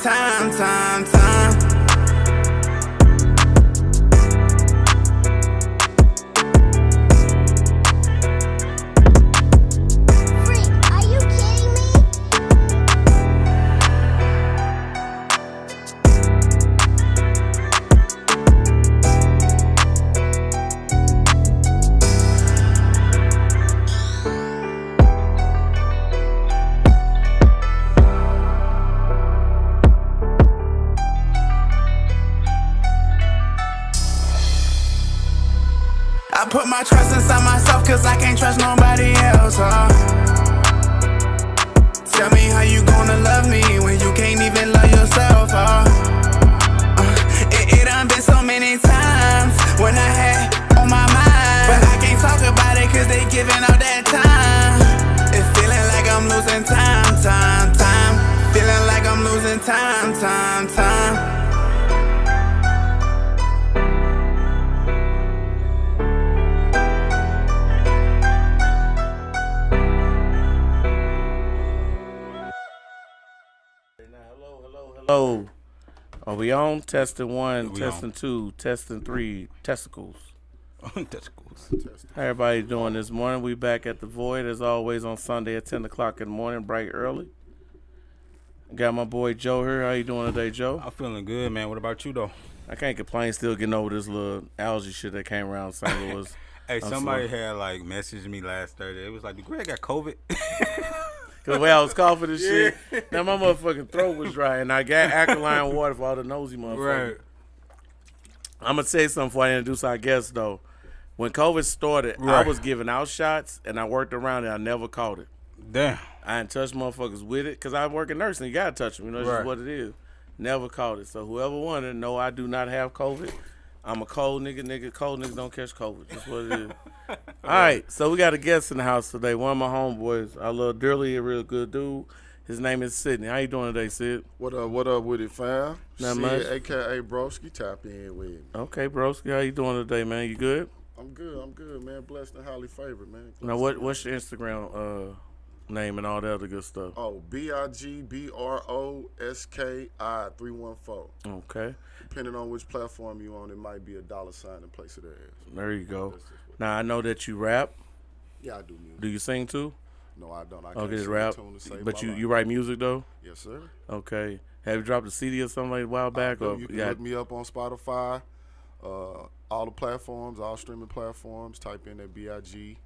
time. I put my trust inside myself cause I can't trust nobody else, Tell me how you gonna love me when you can't even love yourself, It done been so many times when I had on my mind, but I can't talk about it cause they giving out that time. It's feeling like I'm losing time. Feeling like I'm losing time. Hello. Are we on? Testing 1, We testing on. 2, testing 3, testicles. Testicles. How everybody doing this morning? We back at the Void as always on Sunday at 10 o'clock in the morning, bright early. Got my boy Joe here. How you doing today, Joe? I'm feeling good, man. What about you, though? I can't complain. Still getting over this little allergy shit that came around St. Louis. Hey, somebody had, like, messaged me last Thursday. It was like, did Greg got COVID? Cause the way I was coughing and shit, now my motherfucking throat was dry, and I got alkaline water for all the nosy motherfuckers. Right. I'm gonna say something before I introduce our guest though. When COVID started, I was giving out shots, and I worked around it. I never caught it. Damn. I didn't touch motherfuckers with it, cause I work in nursing. You gotta touch them. You know, it's just what it is. Never caught it. So whoever wanted, no, I do not have COVID. I'm a cold nigga. Cold niggas don't catch COVID. That's what it is. All right, so we got a guest in the house today. One of my homeboys. I love dearly, a real good dude. His name is Sidney. How you doing today, Sid? What up with it, fam? Not Sid, much. a.k.a. Broski, tap in with me. Okay, broski. How you doing today, man? You good? I'm good, man. Blessed and highly favored, man. Now, what's your Instagram name and all that other good stuff? Oh, BIGBROSKI314. Okay. Depending on which platform you on, it might be $sign in place of the ass. There you go. Now, I know that you rap. Yeah, I do music. Do you sing too? No, I don't. I can't Okay, sing rap. a tune to save But my you life. write music though? Yes, sir. Okay. Have you dropped a CD or something like a while back? Or You can look me up on Spotify, all the platforms, all streaming platforms. Type in that BIG,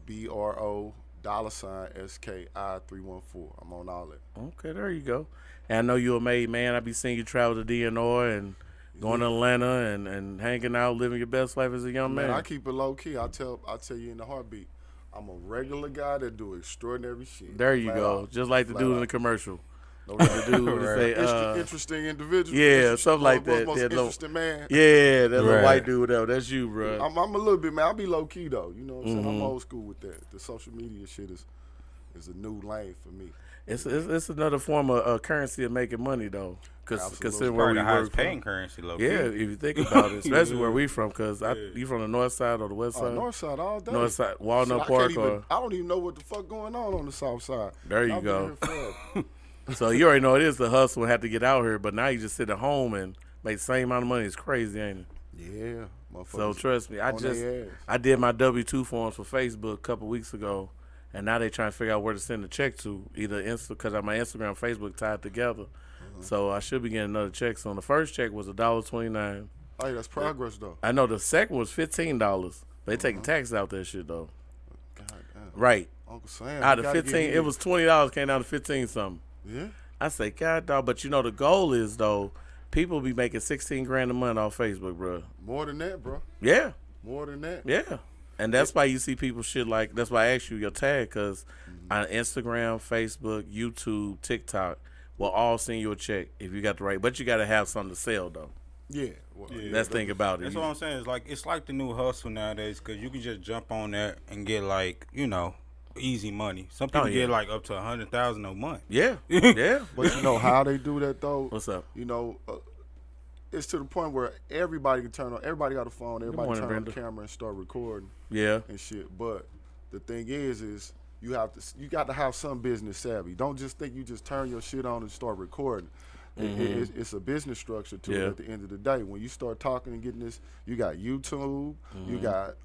BRO $SKI314. I'm on all that. Okay, there you go. And I know you're a made man. I be seeing you travel to DNR and going to Atlanta and hanging out, living your best life as a young man. I keep it low key. I tell you in the heartbeat, I'm a regular guy that do extraordinary shit. There you go. Just like the dude in the commercial. The dude would say, interesting individual. Yeah, something like that. Most interesting man. Yeah, that little white dude though. That's you, bro. I'm a little bit, man. I'll be low key though. You know what I'm saying? I'm old school with that. The social media shit is a new lane for me. It's another form of currency of making money though. Because considering where we the work highest from. paying currency, low. Yeah, if you think about it, especially where we from. Because you from the north side or the west side? North side all day. North side, Walnut Park I don't even know what the fuck going on the south side. There you go. So you already know it is the hustle and have to get out here, but now you just sit at home and make the same amount of money. It's crazy, ain't it? Yeah. So trust me, I did my W-2 forms for Facebook a couple weeks ago, and now they trying to figure out where to send the check to, either because my Instagram and Facebook tied together. So I should be getting another check soon. The first check was $1.29. Hey, that's progress though. I know the second was $15. They taking tax out that shit though. God damn. Right. Uncle Sam. Out of 15, it was $20 came down to 15 something. Yeah. I say, God dog, but you know the goal is though, people be making 16 grand a month off Facebook, bro. More than that, bro. Yeah. More than that. Yeah. And that's why you see people shit like, that's why I asked you your tag, because on Instagram, Facebook, YouTube, TikTok, will all send you a check if you got the right, but you got to have something to sell though. Yeah. That's the thing about it. That's what I'm saying. It's like the new hustle nowadays, because you can just jump on that and get easy money. Some people get like up to $100,000 a month. Yeah. Yeah. But you know how they do that though? What's up? You know, it's to the point where everybody can turn on. Everybody got a phone. Everybody turn on the camera and start recording. Yeah. And shit. But the thing is you got to have some business savvy. Don't just think you just turn your shit on and start recording. It's a business structure to it at the end of the day. When you start talking and getting this, you got YouTube, you got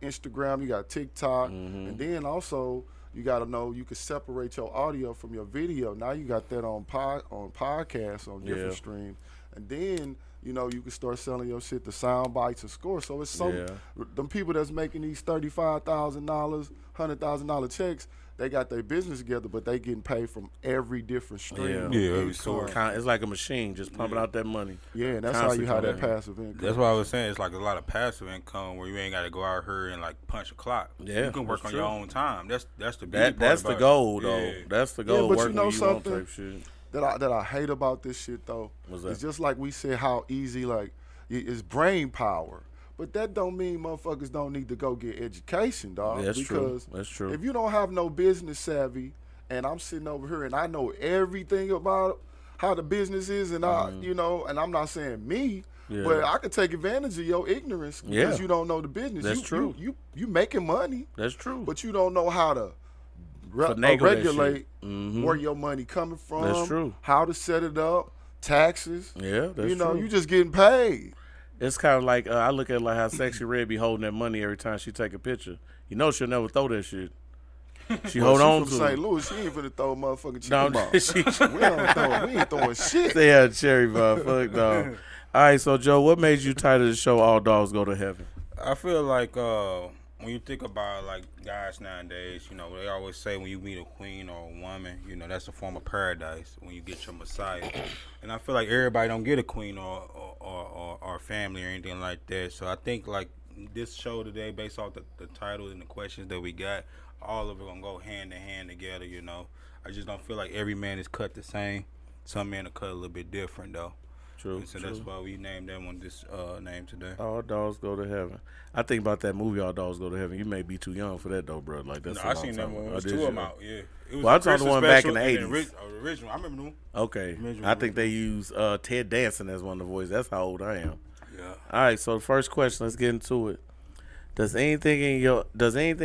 Instagram, you got TikTok, and then also you got to know you can separate your audio from your video. Now you got that on podcasts, on different streams, and then you can start selling your shit to sound bites and scores. So it's them people that's making these $35,000, $100,000 checks. They got their business together, but they getting paid from every different stream. It's like a machine just pumping out that money. Yeah, and that's how you have that passive income. That's what I was saying. It's like a lot of passive income where you ain't got to go out here and like punch a clock. Yeah, you can work on your own time. That's the beauty part That's the goal, though. Yeah. That's the goal. But working you know when you want something type shit. that I hate about this shit though. It's just like we said, how easy it's brain power. But that don't mean motherfuckers don't need to go get education, dog. That's true. Because That's true. if you don't have no business savvy, and I'm sitting over here and I know everything about how the business is, and and I'm not saying me, but I could take advantage of your ignorance because you don't know the business. That's true. You making money. That's true. But you don't know how to regulate where your money coming from. That's true. How to set it up, taxes. Yeah, that's true. You just getting paid. It's kind of like I look at it like how Sexy Red be holding that money every time she take a picture. You know she'll never throw that shit. She hold on to St. it. Louis, she ain't finna throw a motherfucking No, chicken we ain't throwing shit. They had cherry bar. Fuck no. All right, so Joe, what made you title the show "All Dogs Go to Heaven"? I feel like when you think about like guys nowadays, they always say when you meet a queen or a woman, that's a form of paradise when you get your Messiah. And I feel like everybody don't get a queen or family or anything like that. So I think like this show today, based off the title and the questions that we got, all of it gonna go hand in hand together. I just don't feel like every man is cut the same. Some men are cut a little bit different though. True. And so that's why we named that one this name today. All Dogs Go to Heaven. I think about that movie, All Dogs Go to Heaven. You may be too young for that though, bro. Like that's. No, I seen that one. It was two of them out. Yeah. It was I saw the one back in the 80s. Original. I remember the one. Okay. I think they use Ted Danson as one of the voices. That's how old I am. Yeah. All right. So the first question. Let's get into it. Does anything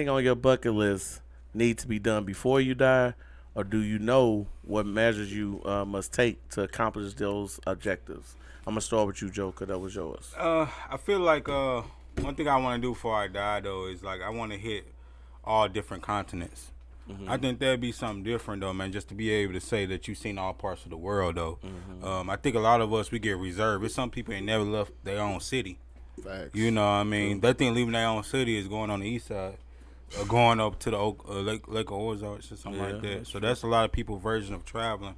on your bucket list need to be done before you die, or do you know what measures you must take to accomplish those objectives? I'm gonna start with you, Joe, because that was yours. I feel like one thing I want to do before I die though is like I want to hit all different continents. I think that'd be something different though, man. Just to be able to say that you've seen all parts of the world though. I think a lot of us we get reserved. It's some people ain't never left their own city. Facts. You know what I mean? That thing leaving their own city is going on the east side. Going up to the Lake of Ozarks or something like that. So that's a lot of people's version of traveling.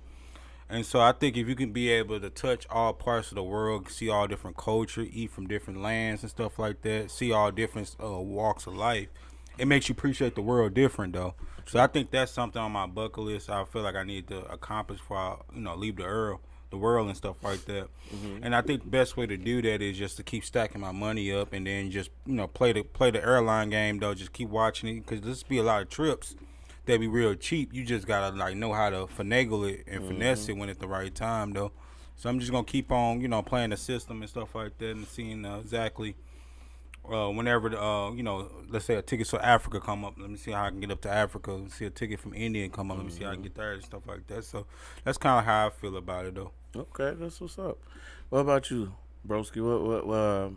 And so I think if you can be able to touch all parts of the world, see all different culture, eat from different lands and stuff like that, see all different walks of life, it makes you appreciate the world different though. So I think that's something on my bucket list I feel like I need to accomplish before I leave the world and stuff like that. And I think the best way to do that is just to keep stacking my money up and then just play the airline game though. Just keep watching it because there's be a lot of trips that be real cheap. You just gotta like know how to finagle it and finesse it when at the right time though. So I'm just gonna keep on playing the system and stuff like that and seeing exactly whenever let's say a ticket to Africa come up, let me see how I can get up to Africa. Let's see a ticket from India come up, let me see how I can get there and stuff like that. So that's kind of how I feel about it though. Okay, that's what's up. What about you, broski? What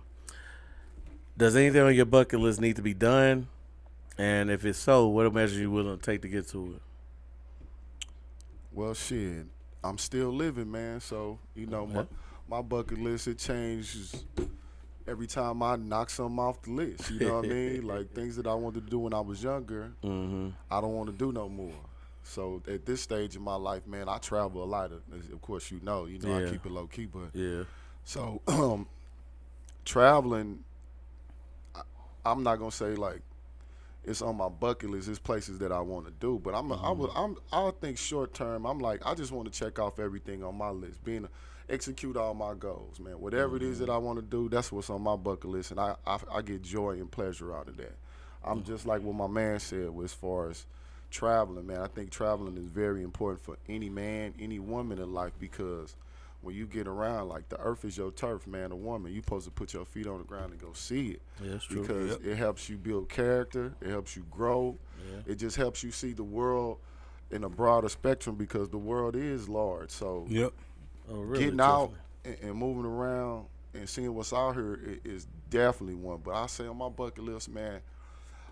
does anything on your bucket list need to be done? And if it's so, what measures you willing to take to get to it? Well, shit, I'm still living, man. So my bucket list it changes every time I knock something off the list. You know what I mean? Like things that I wanted to do when I was younger, I don't want to do no more. So at this stage in my life, man, I travel a lot. Of course, I keep it low key, but So traveling, I'm not gonna say like it's on my bucket list. It's places that I want to do, but I think short term. I'm like I just want to check off everything on my list, execute all my goals, man. Whatever it is that I want to do, that's what's on my bucket list, and I get joy and pleasure out of that. I'm just like what my man said as far as traveling, man. I think traveling is very important for any man, any woman in life because when you get around, like the earth is your turf, man. A woman, you supposed to put your feet on the ground and go see it. Yeah, that's true. Because it helps you build character. It helps you grow. Yeah. It just helps you see the world in a broader spectrum because the world is large. So getting out and moving around and seeing what's out here is definitely one. But I say on my bucket list, man,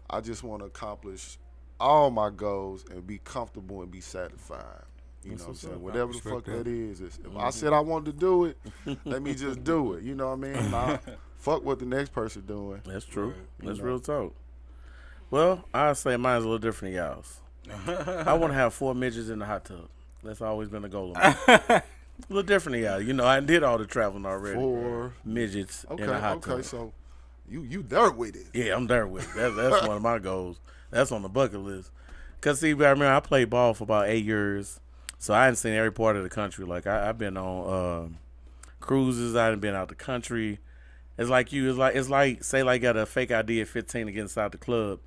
I just want to accomplish all my goals and be comfortable and be satisfied. You know what I'm saying? Whatever the fuck that is. If I said I wanted to do it, let me just do it. You know what I mean? Fuck what the next person doing. That's true. That's real talk. Well, I say mine's a little different than y'all's. I want to have 4 midgets in the hot tub. That's always been a goal of mine. A little different than y'all. You know, I did all the traveling already. 4 midgets in the hot tub. Okay, so you there with it. Yeah, I'm there with it. That's one of my goals. That's on the bucket list. Because, see, I remember I played ball for about 8 years. So I hadn't seen every part of the country. Like, I've been on cruises. I done been out the country. It's like it's like say like got a fake ID at 15 to get inside the club,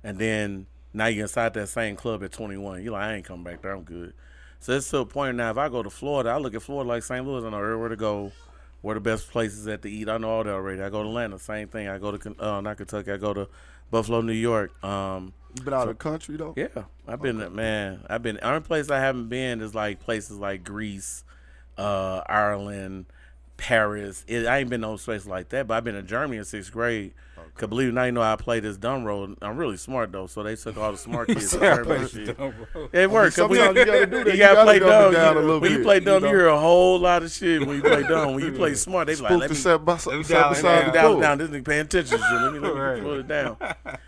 and then now you're inside that same club at 21. You're like, I ain't coming back there. I'm good. So it's to a point now, if I go to Florida, I look at Florida like St. Louis. I know everywhere to go, where the best places at to eat. I know all that already. I go to Atlanta, same thing. I go to, not Kentucky, I go to Buffalo, New York. You been out of the country, though? Yeah. I've been, the only place I haven't been is like places like Greece, Ireland, Paris. I ain't been no places like that, but I've been in Germany in 6th grade. Cause believe it or not, you know I play this dumb road. I'm really smart though, so they took all the smart kids to Germany. It works. Sometimes you gotta do that. You gotta play dumb. Down a little when bit, you play dumb, you hear a whole lot of shit. When you play dumb, when you play smart, they be like, let me set beside the down, pool. down. This nigga paying attention. Let me put it down.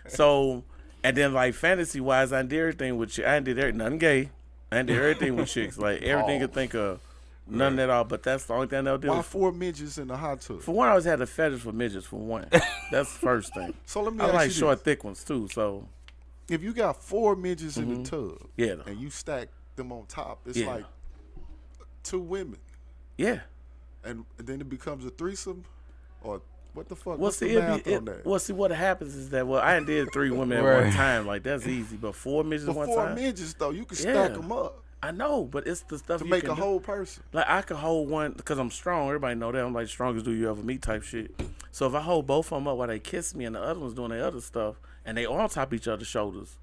So, and then like fantasy wise, I did everything with chicks. I did nothing gay. I did everything with chicks. Like everything you could think of. None at all, but that's the only thing they'll do. Why 4 midgets in the hot tub? For one, I always had a fetish for midgets, for one. That's the first thing. So let me I ask like you short, this. thick ones, too, so. If you got 4 midgets in the tub Yeah. and you stack them on top, it's Yeah. like 2 women. Yeah. And then it becomes a threesome? Or what the fuck? Well, What's see, the math on that? well, see, what happens is that, I did 3 women at one time. Like, that's easy, but 4 midgets at But one 4 time? midgets, though, you can stack them up I know, but it's the stuff to you make can a do. whole person. Like, I could hold one, because I'm strong. Everybody know that. I'm like, strongest dude you ever meet type shit. So if I hold both of them up while they kiss me and the other one's doing their other stuff, and they on top of each other's shoulders.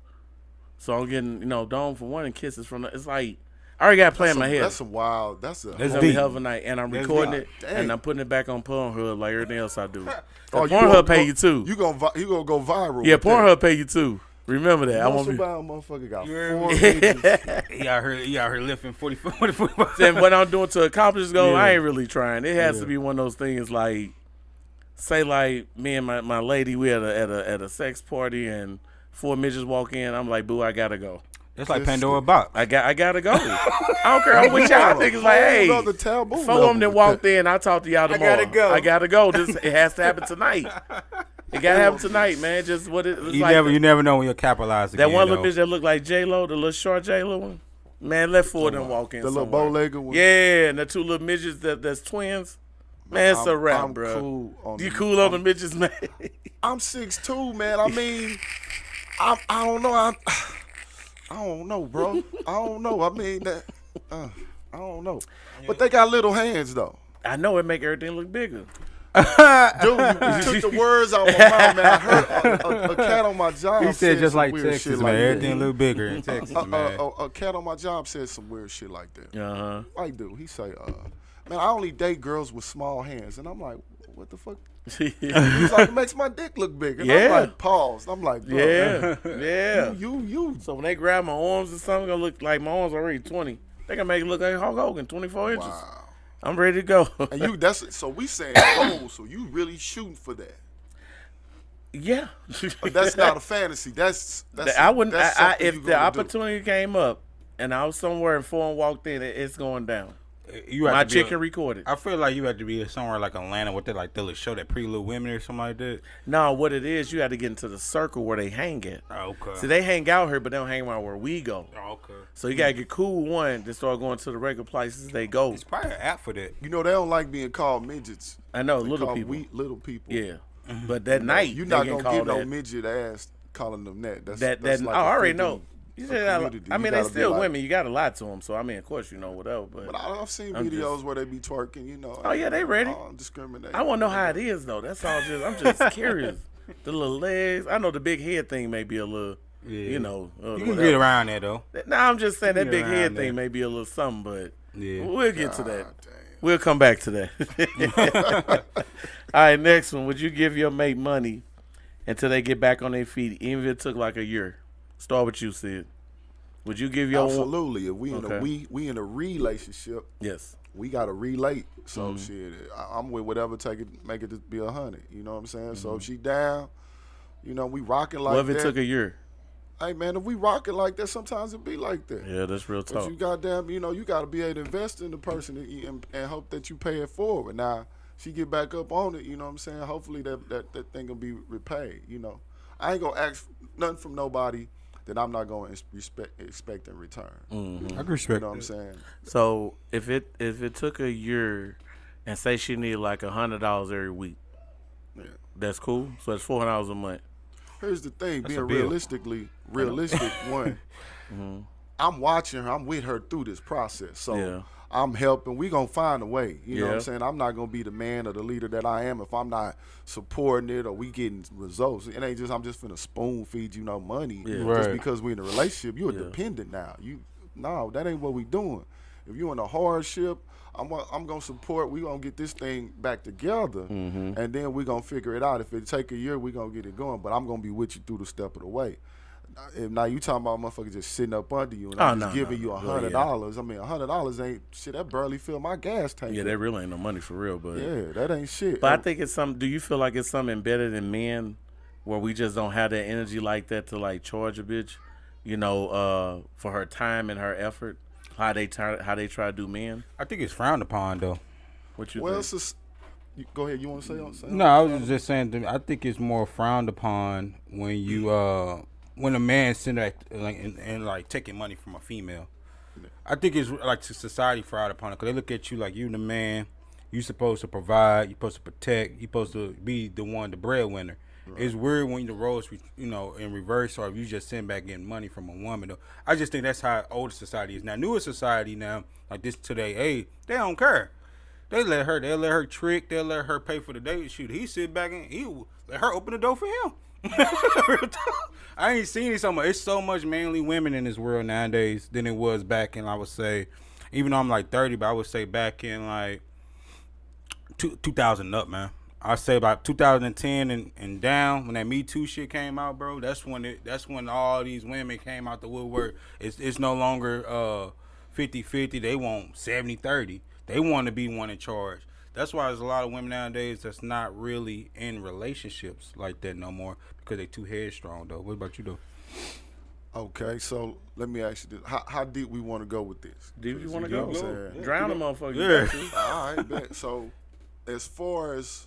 So I'm getting, dome from one and kisses from the, it's like, I already got to play in my head. That's a wild, that's a... It's gonna be hell of a night, and I'm recording it, Dang. and I'm putting it back on Pornhub like everything else I do. Oh, you Pornhub gonna pay go- you too. You gonna go viral. Yeah, with that. Pornhub pay you too. Remember that. I Most won't be. about a motherfucker got You 4 heard midgets. He out here lifting 45. Then what I'm doing to accomplish this goal, I ain't really trying. It has to be one of those things like, say like me and my lady, we at a sex party and 4 midgets walk in. I'm like, boo, I gotta go. It's like Pandora box. I gotta go. I don't care. I'm with y'all niggas like, hey, Whole other taboo 4 of them level that with walked in. I'll talk to y'all tomorrow. gotta go. I gotta go. It has to happen tonight. It gotta happen tonight, man. Just what it's You like. you never know when you'll capitalize again. That one little though. bitch that looked like J-Lo, the little short J-Lo one. Man, let 4 of them walk in The little somewhere. bow-legged one. Yeah, and the 2 little midgets that's twins. Man, it's a wrap, I'm bro. cool on You the- cool on the midgets, man? I'm 6'2", man. I mean, I don't know. I don't know, bro. I don't know. I mean that. I don't know. But they got little hands though. I know it make everything look bigger. Dude, you took the words out of my mouth, man. I heard a cat on my job. He said just some like weird Texas, shit man. like that. Everything look bigger in Texas, man. A cat on my job said some weird shit like that. Uh-huh. Like, dude, he say, man, I only date girls with small hands, and I'm like, what the fuck? He's like, it makes my dick look bigger. And I'm Yeah. like, pause. I'm like, bro, Yeah, yeah. you. So when they grab my arms or something, gonna look like my arms already 20. They can make it look like Hulk Hogan, 24 inches. Wow. I'm ready to go. And so we saying goals, so you really shooting for that. Yeah. But that's not a fantasy. That's I wouldn't. that's I, something if you the gonna do. opportunity came up and I was somewhere and 4 walked in, it's going down. You have My to be chicken recorded. I feel like you have to be somewhere like Atlanta with like they'll show that Pretty Little Women or something like that. No, what it is, you got to get into the circle where they hang at. Oh, okay. See, they hang out here, but they don't hang around where we go. Oh, okay. So you gotta get cool with one to start going to the regular places they go. It's probably an app for that. You know they don't like being called midgets. I know, They little call people. little people. Yeah, but that night You're they not get gonna called get no that. midget ass calling them that. That's That like I already offending know. You said, I mean, they still women. You got to lie to them. So, I mean, of course, you know, whatever. But I've seen videos where they be twerking, you know. Oh, yeah, they ready. I don't discriminate. I want to know how it is, though. That's all. I'm just curious. The little legs. I know the big head thing may be a little, you know. You can get around that, though. Nah, I'm just saying that big head thing may be a little something, but we'll get to that. Damn. We'll come back to that. All right, next one. Would you give your mate money until they get back on their feet, even if it took like a year? Start with you, Sid. Would you give your absolutely? If we in a relationship, yes, we gotta relate. So shit, I'm with whatever make it be 100. You know what I'm saying? So if she down, you know, we rocking like that. What if it took a year? Hey man, if we rocking like that, sometimes it be like that. Yeah, that's real talk. But you goddamn, you know, you gotta be able to invest in the person and hope that you pay it forward. Now, she get back up on it. You know what I'm saying? Hopefully that thing will be repaid. You know, I ain't gonna ask nothing from nobody that I'm not going to expect in return. Mm-hmm. I can respect. You know what I'm saying? So if it took a year, and say she need like $100 every week, that's cool. So that's $400 a month. Here's the thing: being realistic, one. I'm watching her. I'm with her through this process. So I'm helping. We gonna find a way. You know what I'm saying? I'm not gonna be the man or the leader that I am if I'm not supporting it or we getting results. It ain't just I'm just finna spoon feed you no money just because we in a relationship. You're dependent now. No, that ain't what we doing. If you in a hardship, I'm gonna support. We gonna get this thing back together, and then we gonna figure it out. If it take a year, we gonna get it going. But I'm gonna be with you through the step of the way. If now you talking about motherfuckers just sitting up under you and I'm just giving you $100. I mean, $100 ain't shit. That barely fill my gas tank. Yeah, that really ain't no money for real. But that ain't shit. But I think it's something. Do you feel like it's something embedded in men where we just don't have that energy like that to like charge a bitch, you know, for her time and her effort? How they try to do men? I think it's frowned upon though. What you think? Go ahead. You want to say something? No, I was just saying. I think it's more frowned upon when you when a man sitting there and like taking money from a female. I think it's like society frowned upon it because they look at you like you the man. You supposed to provide. You supposed to protect. You supposed to be the one, the breadwinner. Right. It's weird when the roles, you know, in reverse, or if you just sitting back getting money from a woman. Though I just think that's how older society is now. Newer society now, like this today, hey, they don't care. They let her trick. They'll let her pay for the date. Shoot, he sit back and he let her open the door for him. I ain't seen it so much. It's so much manly women in this world nowadays than it was back in, I would say, even though I'm like 30, but I would say back in like 2000 up, man. I say about 2010 and down when that Me Too shit came out, bro. That's when all these women came out the woodwork. It's no longer 50-50. They want 70-30. They want to be one in charge. That's why there's a lot of women nowadays that's not really in relationships like that no more because they too headstrong, though. What about you, though? Okay, so let me ask you this. How deep we want to go with this? Deep you want to go? Drown a motherfucker. Yeah. All right, bet. So as far as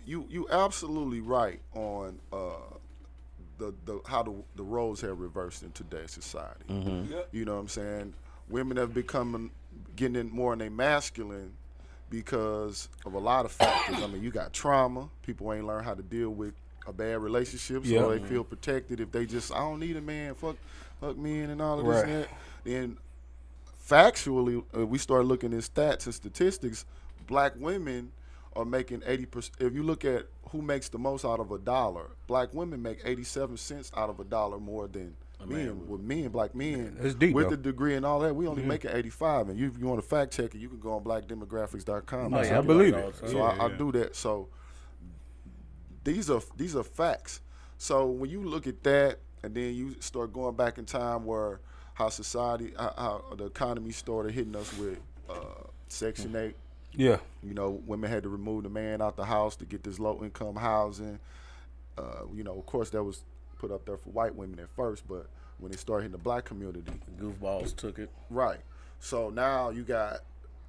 you absolutely right on how the roles have reversed in today's society. Mm-hmm. Yep. You know what I'm saying? Women have become getting in more in a masculine because of a lot of factors. I mean, you got trauma. People ain't learned how to deal with a bad relationship, so they feel protected. If they just, I don't need a man, fuck men and all of this and that. Then factually, we start looking at stats and statistics, black women are making 80%. If you look at who makes the most out of $1, black women make 87 cents out of $1 more than men. Black men deep, with the degree and all that, we only make it 85. And you want to fact check it, you can go on blackdemographics.com. Oh, yeah, I believe it. So I do that. So these are facts. So when you look at that, and then you start going back in time where how society, how the economy started hitting us with Section 8. Yeah. You know, women had to remove the man out the house to get this low-income housing. You know, of course, that was put up there for white women at first, but when it started hitting the black community, goofballs took it. Right. So now you got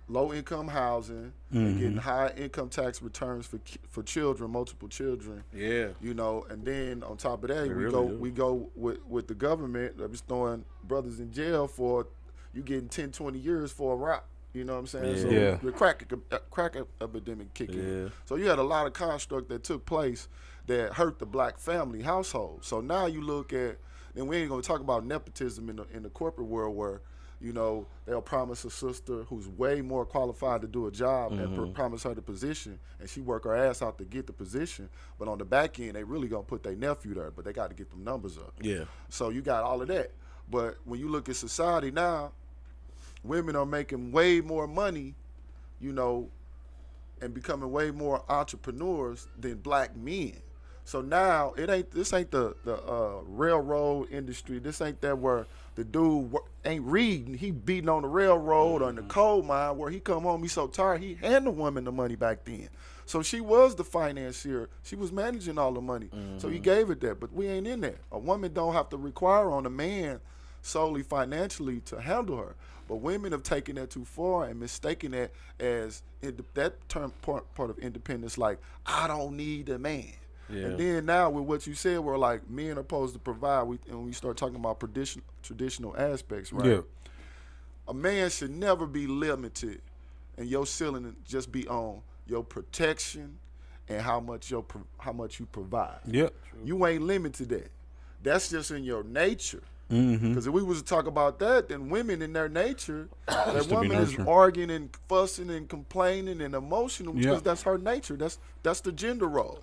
low-income housing, and getting high income tax returns for children, multiple children. Yeah. You know, and then on top of that, we go with the government that was throwing brothers in jail for you getting 10, 20 years for a rap. You know what I'm saying? Yeah. So the crack epidemic kicked in. So you had a lot of construct that took place that hurt the black family household. So now you look at Then we ain't gonna talk about nepotism in the corporate world where, you know, they'll promise a sister who's way more qualified to do a job and promise her the position, and she work her ass out to get the position. But on the back end, they really gonna put their nephew there, but they got to get them numbers up. Yeah. So you got all of that. But when you look at society now, women are making way more money, you know, and becoming way more entrepreneurs than black men. So now this ain't the railroad industry. This ain't that where the dude ain't reading. He beating on the railroad or in the coal mine where he come home, he so tired, he hand the woman the money back then. So she was the financier. She was managing all the money. So he gave it that. But we ain't in there. A woman don't have to require on a man solely financially to handle her. But women have taken that too far and mistaken that as that term part of independence, like, I don't need a man. Yeah. And then now with what you said, where like men are supposed to provide, and we start talking about traditional aspects, right? Yeah. A man should never be limited, and your ceiling just be on your protection and how much you provide. Yeah. You ain't limited to that. That's just in your nature. Because if we was to talk about that, then women in their nature, that woman is arguing and fussing and complaining and emotional because that's her nature. That's the gender role.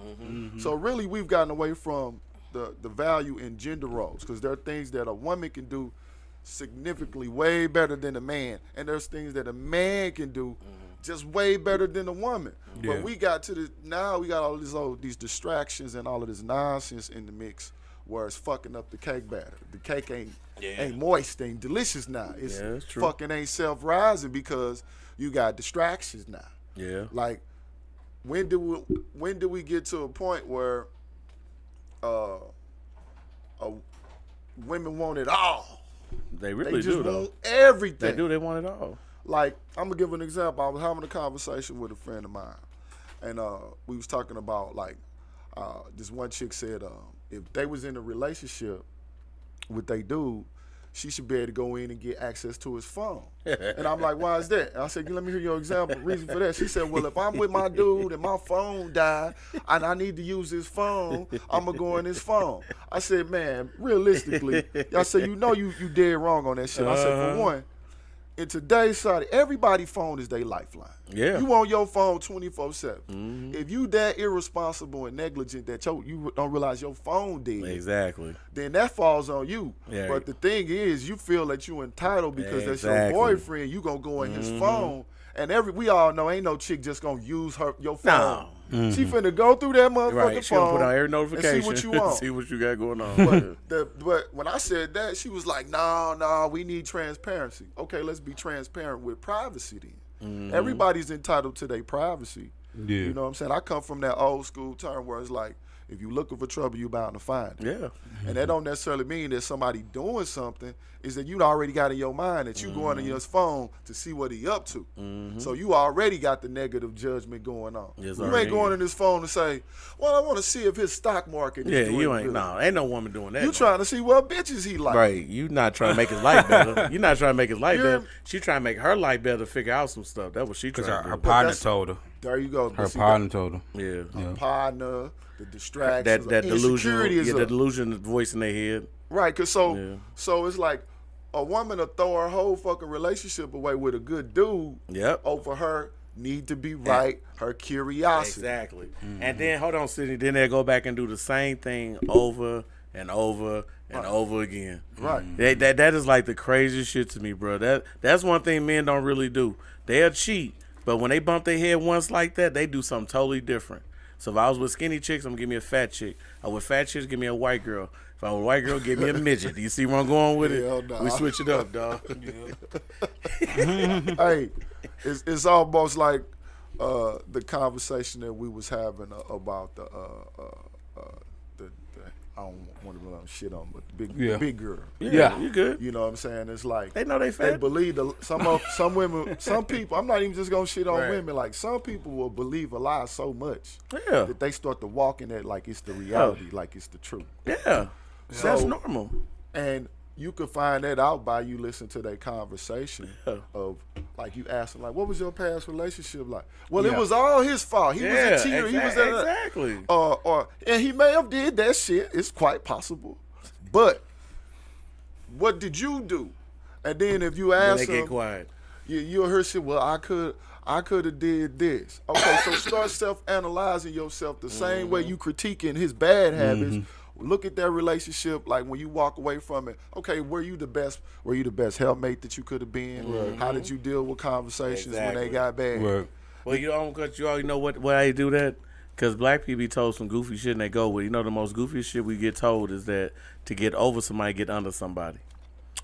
So really, we've gotten away from the value in gender roles, because there are things that a woman can do significantly way better than a man, and there's things that a man can do just way better than a woman. Yeah. But we got all these distractions and all of this nonsense in the mix, where it's fucking up the cake batter. The cake ain't moist, ain't delicious now. It's fucking ain't self-rising because you got distractions now. Yeah. Like, when do we get to a point where women want it all? They really do, though. Want everything. They do. They want it all. Like, I'm gonna give an example. I was having a conversation with a friend of mine, and we was talking about, like, this one chick said, if they was in a relationship with they dude, she should be able to go in and get access to his phone. And I'm like, why is that? And I said, let me hear your example, reason for that. She said, well, if I'm with my dude and my phone died and I need to use his phone, I'm going to go in his phone. I said, man, realistically, I said, you dead wrong on that shit. I said, for one, in today's society, everybody's phone is their lifeline. Yeah. You on your phone 24/7. If you that irresponsible and negligent that you don't realize your phone dead, exactly, then that falls on you. Yeah. But the thing is, you feel that you entitled because that's your boyfriend. You gonna go in his phone, and we all know ain't no chick just gonna use your phone. No. She finna go through that motherfucking She phone, put on every notification, and see what you want, see what you got going on. But when I said that, she was like, "No, we need transparency." Okay, let's be transparent with privacy then. Everybody's entitled to their privacy. Yeah. You know what I'm saying? I come from that old school term where it's like, if you looking for trouble, you bound to find it. Yeah. And that don't necessarily mean that somebody doing something. Is that you already got in your mind that you going on your phone to see what he up to. So you already got the negative judgment going on. Yes, you ain't going in his phone to say, well, I want to see if his stock market is doing you ain't. good. No, ain't no woman doing that. You trying to see what bitches he like. Right. You not trying to make his life better. You not trying to make his life better. She trying to make her life better to figure out some stuff. That's what she trying to do. Her partner told her. There you go. Her partner told her. Yeah. Her partner, the distractions, that delusion, the delusion voice in their head. Right, cause so it's like a woman will throw her whole fucking relationship away with a good dude. Yep. Over her need to be right, her curiosity. Exactly. And then hold on, Sidney. Then they go back and do the same thing over and over and over again. Right. That is like the craziest shit to me, bro. That's one thing men don't really do. They'll cheat, but when they bump their head once like that, they do something totally different. So if I was with skinny chicks, I'm gonna give me a fat chick. I with fat chicks, give me a white girl. If I was a white girl, give me a midget. Do you see where I'm going with it? Nah. We switch it up, dog. Hey, it's almost like the conversation that we was having about the I don't want to run shit on, but the big girl. Yeah, you good. You know what I'm saying? It's like they know they fat. They believe some women, some people. I'm not even just gonna shit on women. Like some people will believe a lie so much that they start to walk in it like it's the reality, like it's the truth. Yeah, so, that's normal. And you could find that out by you listening to their conversation of, like, you ask them, like, what was your past relationship like? Well, it was all his fault. He was a cheater. He was exactly. And he may have did that shit. It's quite possible. But What did you do? And then if you ask then they them, get quiet. You'll hear shit. Well, I could have did this. Okay, so start self-analyzing yourself the same way you critiquing his bad habits. Look at that relationship, like when you walk away from it. Okay, were you the best helpmate that you could have been? How did you deal with conversations when they got bad? Well, you already know why they do that? Because black people be told some goofy shit and they go with. You know, the most goofiest shit we get told is that to get over somebody, get under somebody.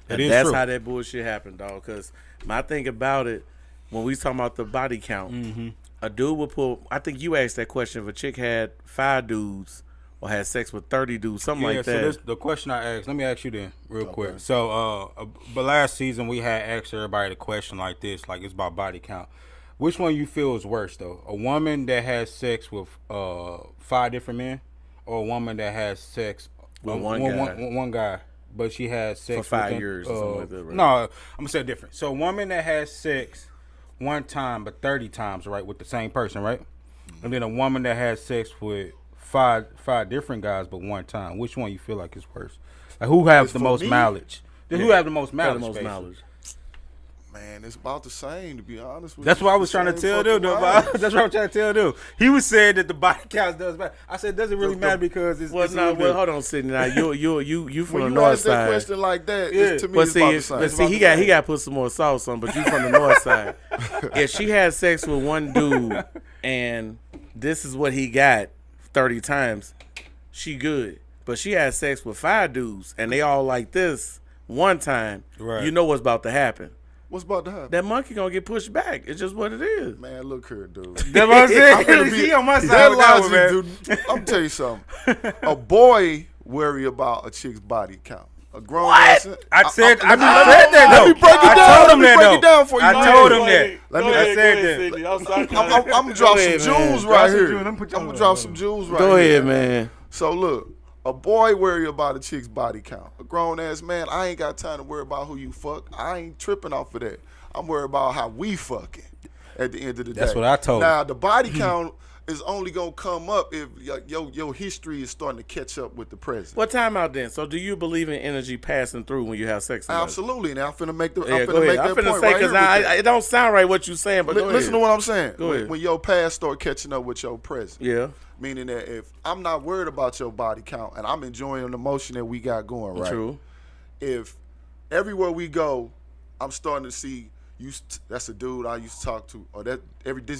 And that's true. How that bullshit happened, dog. Because my thing about it, when we talking about the body count, a dude would pull. I think you asked that question if a chick had 5 dudes or had sex with 30 dudes, something like that. So this, the question I asked, let me ask you then, real quick. So, but last season we had asked everybody the question like this, like it's about body count. Which one you feel is worse though? A woman that has sex with 5 different men, or a woman that has sex with one guy, but she has sex for 5 years or something like that? Right? No, I'm gonna say it different. So a woman that has sex one time but 30 times, right, with the same person, right? And then a woman that has sex with five different guys but one time. Which one you feel like is worse? Like who has the most mileage? Who have the most mileage? Man, it's about the same, to be honest with you. That's what I was trying to tell them. That's what I was trying to tell them. He was saying that the body count does matter. I said, does it really matter because it's hold on, Sidney. Now you from the when north you side. That question like that, to me, it's about the same. But see, he got to put some more sauce on. But you from the north side. If she had sex with one dude and this is what he got 30 times, she good. But she had sex with 5 dudes and they all like this one time. Right. You know what's about to happen. What's about to happen? That monkey gonna get pushed back. It's just what it is. Man, look here, dude. That's what I'm saying. He on my side. That logic, dude. I'm tell you something. A boy worry about a chick's body count. A grown ass. I said that though. Let me break it down. I told him that break it down for you. I told him that. I said that. I'm gonna drop some jewels right here. I'm gonna drop some jewels right here. Go ahead, man. So look. A boy worry about a chick's body count. A grown-ass man, I ain't got time to worry about who you fuck. I ain't tripping off of that. I'm worried about how we fucking at the end of the day. That's what I told him. Now, the body count is only going to come up if your history is starting to catch up with the present. What time out then? So do you believe in energy passing through when you have sex? Absolutely. Now, I'm finna make that point right here. Because it don't sound right what you're saying, but listen to what I'm saying. Go ahead. When your past start catching up with your present. Yeah. Meaning that if I'm not worried about your body count and I'm enjoying the motion that we got going, right? True. If everywhere we go, I'm starting to see that's a dude I used to talk to, or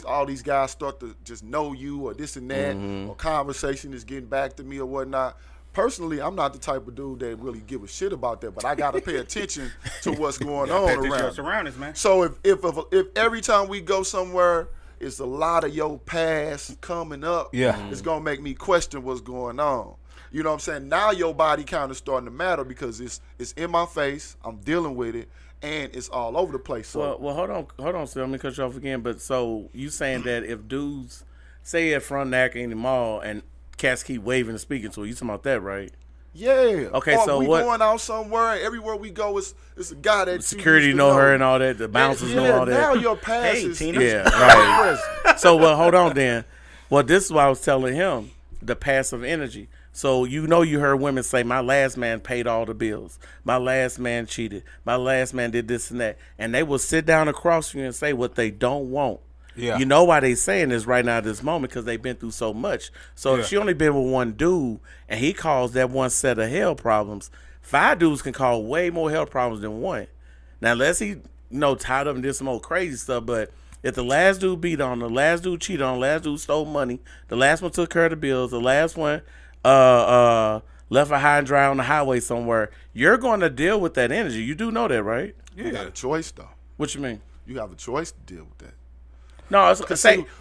all these guys start to just know you, or this and that, or conversation is getting back to me or whatnot. Personally, I'm not the type of dude that really give a shit about that, but I gotta pay attention to what's going on around. Surroundings, man. So if every time we go somewhere, it's a lot of your past coming up. Yeah. It's going to make me question what's going on. You know what I'm saying? Now your body count is starting to matter because it's in my face. I'm dealing with it, and it's all over the place. So. Well, hold on, sir. Let me cut you off again. But so you saying that if dudes, say at Frontenac in the mall, and cats keep waving and speaking to you talking about that, right? Yeah. Okay, or so we what? Going out somewhere, everywhere we go, it's a guy that security know her and all that. The bouncers know all that. Now your past is Tina. Yeah, right. So hold on then. Well, this is what I was telling him: the passive energy. So you heard women say, "My last man paid all the bills. My last man cheated. My last man did this and that," and they will sit down across you and say what they don't want. Yeah. You know why they saying this right now at this moment? Because they've been through so much. So if she only been with one dude and he caused that one set of health problems, 5 dudes can cause way more health problems than one. Now, unless he tied up and did some old crazy stuff, but if the last dude beat on, the last dude cheated on, the last dude stole money, the last one took care of the bills, the last one left her high and dry on the highway somewhere, you're going to deal with that energy. You do know that, right? You got a choice, though. What you mean? You have a choice to deal with that. No, it's hold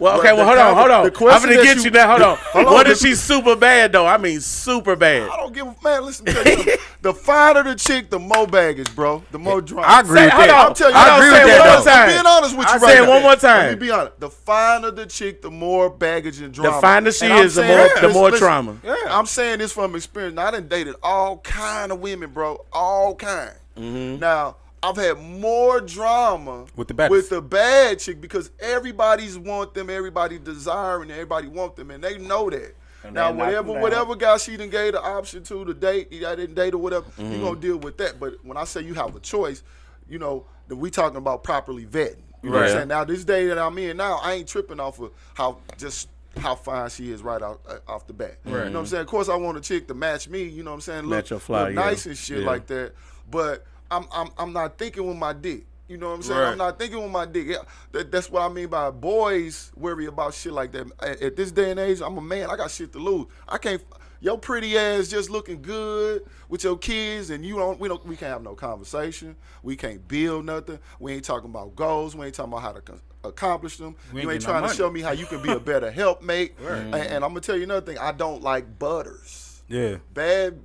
on. I'm gonna get you there. Hold on. What if she's super bad though? I mean, super bad. I don't give a man. Listen, the finer the chick, the more baggage, bro. The more drama. I agree with that. I'm telling you, I agree with that. I'm being honest with you. I say it one more time. Let me be honest. The finer the chick, the more baggage and drama. The finer she is, the more trauma. Yeah. I'm saying this from experience. Now, I done dated all kind of women, bro. All kind. Mm-hmm. Now, I've had more drama with the bad chick because everybody's want them, everybody desiring, everybody want them, and they know that. Now, whatever guy she done gave the option to date, I didn't date or whatever, you gonna deal with that. But when I say you have a choice, you know, then we talking about properly vetting. You know what I'm saying? Now, this day that I'm in now, I ain't tripping off of how fine she is right off the bat. You know what I'm saying? Of course, I want a chick to match me. You know what I'm saying? Look nice and shit like that. But I'm not thinking with my dick. You know what I'm saying? I'm not thinking with my dick. That's what I mean by boys worry about shit like that. At this day and age, I'm a man. I got shit to lose. I can't. Your pretty ass just looking good with your kids, and we can't have no conversation. We can't build nothing. We ain't talking about goals. We ain't talking about how to accomplish them. You ain't trying to show me how you can be a better helpmate. And I'm gonna tell you another thing. I don't like butters. Yeah. Bad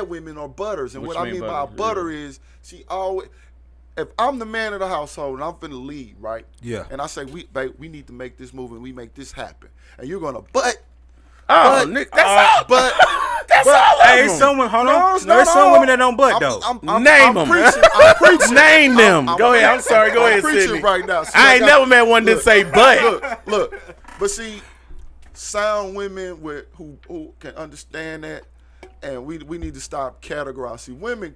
women are butters, and what I mean by butter is she always. If I'm the man of the household and I'm finna lead, right? Yeah. And I say, we need to make this move and we make this happen, and you're gonna Nick, that's all. That's all. Hey, someone, hold on. There's some women that don't butt though. Name them. I'm preaching. Name them. Go ahead. I'm sorry. Go ahead, Sidney. Sidney. Right now. So I ain't never met one that say butt. Look. But see, sound women who can understand that, and we need to stop categorizing. See, women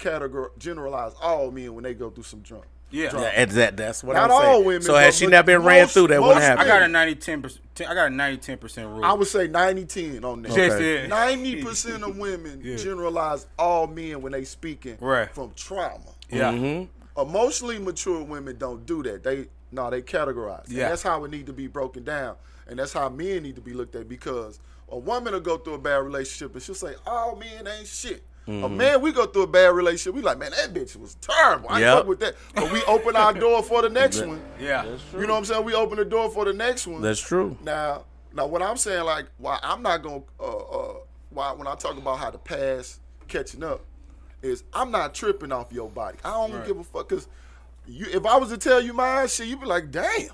generalize all men when they go through some drunk. Yeah, that's what not I'm saying. All women, so has she not been ran through that? What happened? I got a 90-10%. I got a 90-10% rule. I would say 90-10 on that. Okay. 90% of women generalize all men when they speaking from trauma. Yeah. Emotionally mature women don't do that. They categorize. Yeah. And that's how it need to be broken down, and that's how men need to be looked at, because a woman will go through a bad relationship and she'll say, "Oh, men ain't shit." A man, we go through a bad relationship, we like, "Man, that bitch was terrible. I ain't fuck with that." But we open our door for the next one. Yeah. That's true. You know what I'm saying? We open the door for the next one. That's true. Now what I'm saying, like, why I'm not gonna when I talk about how the past catching up, is I'm not tripping off your body. I don't give a fuck, because if I was to tell you my shit, you'd be like, "Damn."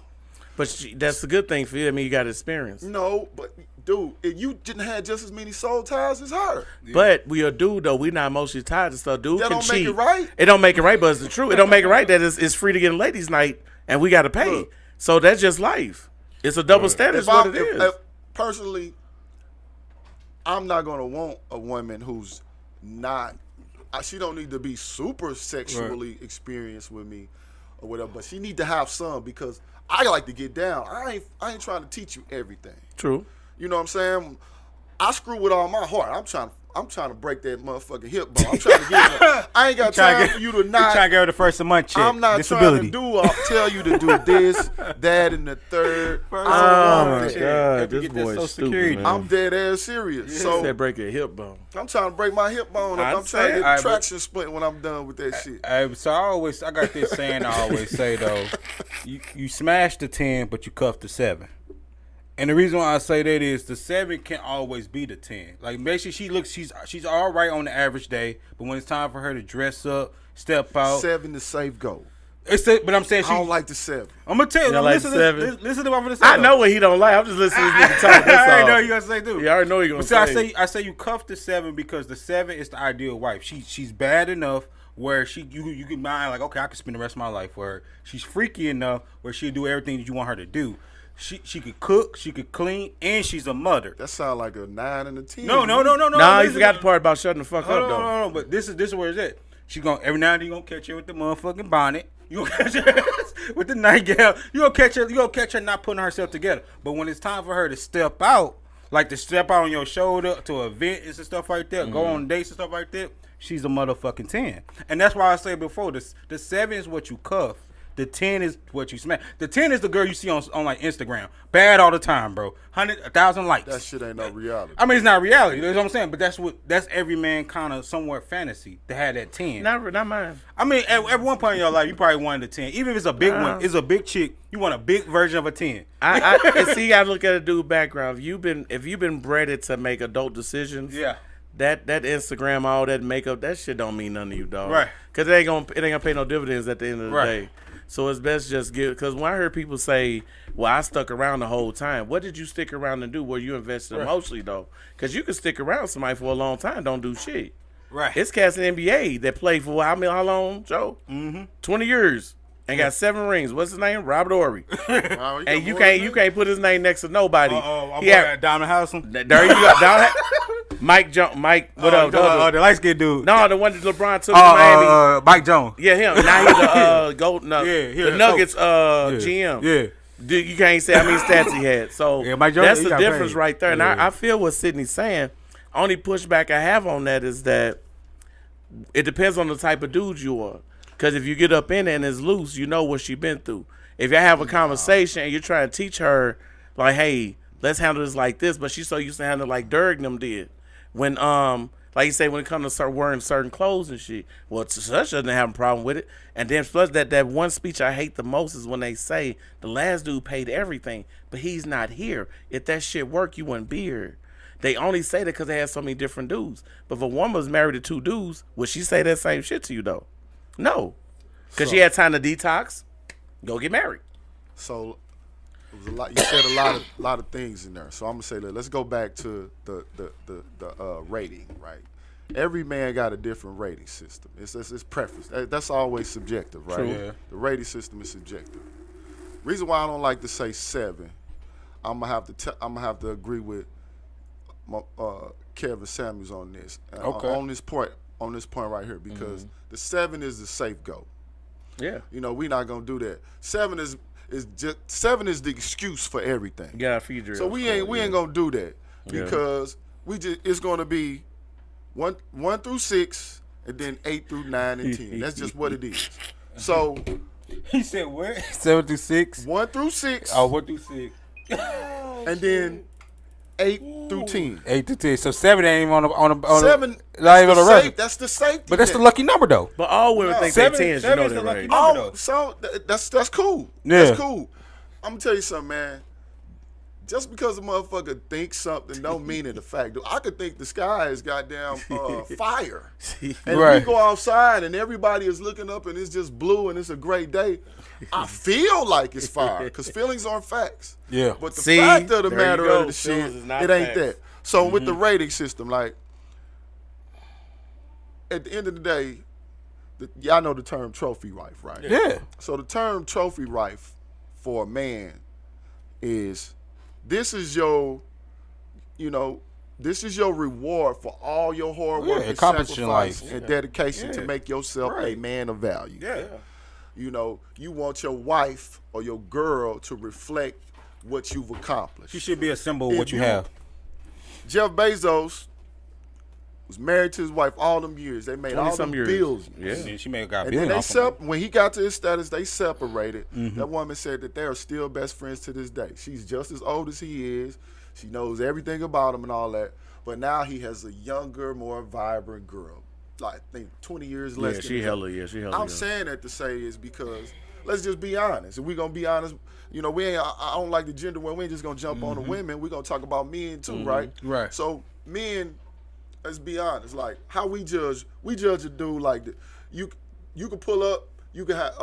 But that's a good thing for you. I mean, you got experience. No, but dude, if you didn't have just as many soul ties as her. Yeah. But we a dude though. We not emotionally tied to stuff. Dude that can don't cheat. Make it right. It don't make it right, but it's the truth. It don't make it right that it's free to get a ladies' night and we got to pay. Look, so that's just life. It's a double standard. Personally, I'm not gonna want a woman who's not. She don't need to be super sexually experienced with me or whatever, but she need to have some, because I like to get down. I ain't trying to teach you everything. True. You know what I'm saying? I screw with all my heart. I'm trying to break that motherfucking hip bone. I'm trying to get. I ain't got time for you to not. Trying to get her the first of the month check. I'm not trying to tell you to do this, that, and the third. Oh my God, this boy is stupid, man. I'm dead ass serious. Yeah. So said break your hip bone. I'm trying to break my hip bone. I'm trying to get traction split when I'm done with that shit. So I got this saying I always say though, you smash the 10, but you cuff the 7. And the reason why I say that is the 7 can't always be the 10. Like, basically, she's all right on the average day, but when it's time for her to dress up, step out, 7 is safe goal. But I'm saying I don't like the 7. I'm gonna tell you. Listen to what I'm gonna say. I know what he don't like. I'm just listening to this nigga talk. I already know what you gonna say too. Yeah, I already know what you gonna say. I say you cuff the 7 because the 7 is the ideal wife. She's bad enough where you can mind, like, okay, I can spend the rest of my life with her. She's freaky enough where she'll do everything that you want her to do. She could cook, she could clean, and she's a mother. That sound like a 9 and a 10. No. Nah, you forgot the part about shutting the fuck up, though. No, but this is where it's at. She gonna every now and then you gonna catch her with the motherfucking bonnet. You gonna catch her with the nightgown. You gonna catch her not putting herself together. But when it's time for her to step out, like to step out on your shoulder to events and stuff like that, go on dates and stuff like that, she's a motherfucking 10. And that's why I said before, the 7 is what you cuff. The 10 is what you smash. The 10 is the girl you see on like Instagram. Bad all the time, bro. 100,000 likes. That shit ain't no reality. I mean, it's not reality. You know what I'm saying? But that's every man kind of somewhat fantasy to have that 10. Not mine. I mean, at one point in your life, you probably wanted a 10. Even if it's a big one, it's a big chick. You want a big version of a 10. And see, you gotta look at a dude background. If you've been bred to make adult decisions, yeah. That Instagram, all that makeup, that shit don't mean nothing to you, dog. Right. Because it ain't gonna pay no dividends at the end of the day. So it's best just give. Because when I heard people say, "Well, I stuck around the whole time," what did you stick around and do? Where you invested emotionally, though? Because you can stick around somebody for a long time, don't do shit. Right. It's cats in the NBA that play for how long, Joe? 20 years. and got 7 rings. What's his name? Robert Ory. Wow, And you can't put his name next to nobody. Diamond House. There you go. Mike Jones. Mike, what up? The light skinned dude. No, the one that LeBron took to Miami. Mike Jones. Yeah, him. Now he's the Golden. the Nuggets GM. Yeah. Dude, you can't say how many stats he had. So Mike Jones, that's the difference right there. And I feel what Sydney's saying. Only pushback I have on that is that it depends on the type of dude you are. Because if you get up in it and it's loose, you know what she been through. If you have a conversation and you're trying to teach her, like, hey, let's handle this like this, but she's so used to handle it like Derg and them did. When, like you say, when it comes to start wearing certain clothes and shit, well, Such doesn't have a problem with it. And then plus that one speech I hate the most is when they say the last dude paid everything, but he's not here. If that shit work, you wouldn't be here. They only say that because they have so many different dudes. But if a woman was married to 2 dudes, would she say that same shit to you, though? No. Because she had time to detox, go get married. So it was a lot. You said a lot of things in there. So I'm gonna say, let's go back to the rating, right? Every man got a different rating system. It's preference. That's always subjective, right? True. Yeah. The rating system is subjective. Reason why I don't like to say 7, I'm gonna have to agree with Kevin Samuels on this. Okay. On this point right here, because the 7 is the safe go. Yeah. You know, we're not gonna do that. 7 is the excuse for everything. You gotta feed your So we ain't gonna do that because it's gonna be 1 through 6 and then 8 through 9 and 10. That's just what it is. So He said what? 7 through 6. 1 through 6. Oh, 1 through 6. And then 8 through 10. 8 to 10. So 7 ain't even on 7. Not even on the record. That's the safety. But that's the lucky number though. But all women think they 10s, you know is that, the lucky right? number. Oh, so that's cool. Yeah. That's cool. I'm gonna tell you something, man. Just because a motherfucker thinks something don't mean it a fact. I could think the sky is goddamn fire. And Right. we go outside and everybody is looking up and it's just blue and it's a great day. I feel like it's fire because feelings aren't facts. Yeah. But the See, fact of the there you matter go. of the shit, Feelings is not it ain't facts. that. So with the rating system, like, at the end of the day, y'all know the term trophy wife, right? Yeah. So the term trophy wife for a man is this is your reward for all your hard work and accomplishing sacrifice life. and dedication to make yourself a man of value. Yeah. You know, you want your wife or your girl to reflect what you've accomplished. She should be a symbol of If what you you- have. Jeff Bezos was married to his wife all them years. They made all them 20-some years. bills. Yeah. She may have got And then billion they off of it. when he got to his status, they separated. That woman said that they are still best friends to this day. She's just as old as he is. She knows everything about him and all that. But now he has a younger, more vibrant girl. Like, I think 20 years less Yeah, than she him. hella young. I'm saying that to say is because let's just be honest. If we're gonna be honest, you know, I don't like the gender war. We ain't just gonna jump on the women. We're gonna talk about men too, right? Right. So men, let's be honest. Like how we judge a dude like this. You can pull up. You can have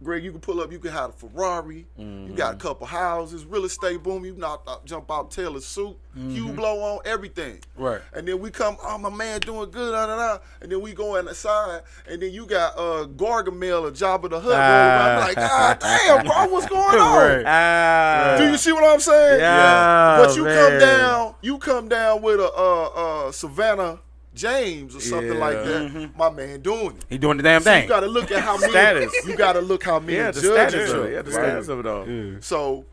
Greg. You can pull up. You can have a Ferrari. You got a couple houses, real estate boom. You jump out, tailor suit, Hue blow on everything. Right. And then we come, oh my man doing good, and then we go inside, and then you got Gargamel or Jabba the Hutt rolling around. I'm like, God damn, bro, what's going on? Right. Do you see what I'm saying? Yeah, But you come down with a Savannah James or something like that. My man doing it. He doing the damn So thing. you got to look at how men. Status. You got to look how men Yeah, the judge status each of other, it. Yeah, the right? status of it all. So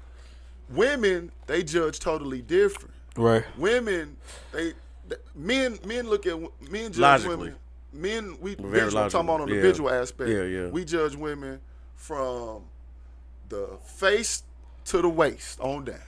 women, they judge totally different. Right. Women, men look at men judge Logically. women. Men, Very visual, I'm talking about on the logical. visual aspect. Yeah. We judge women from the face to the waist on down.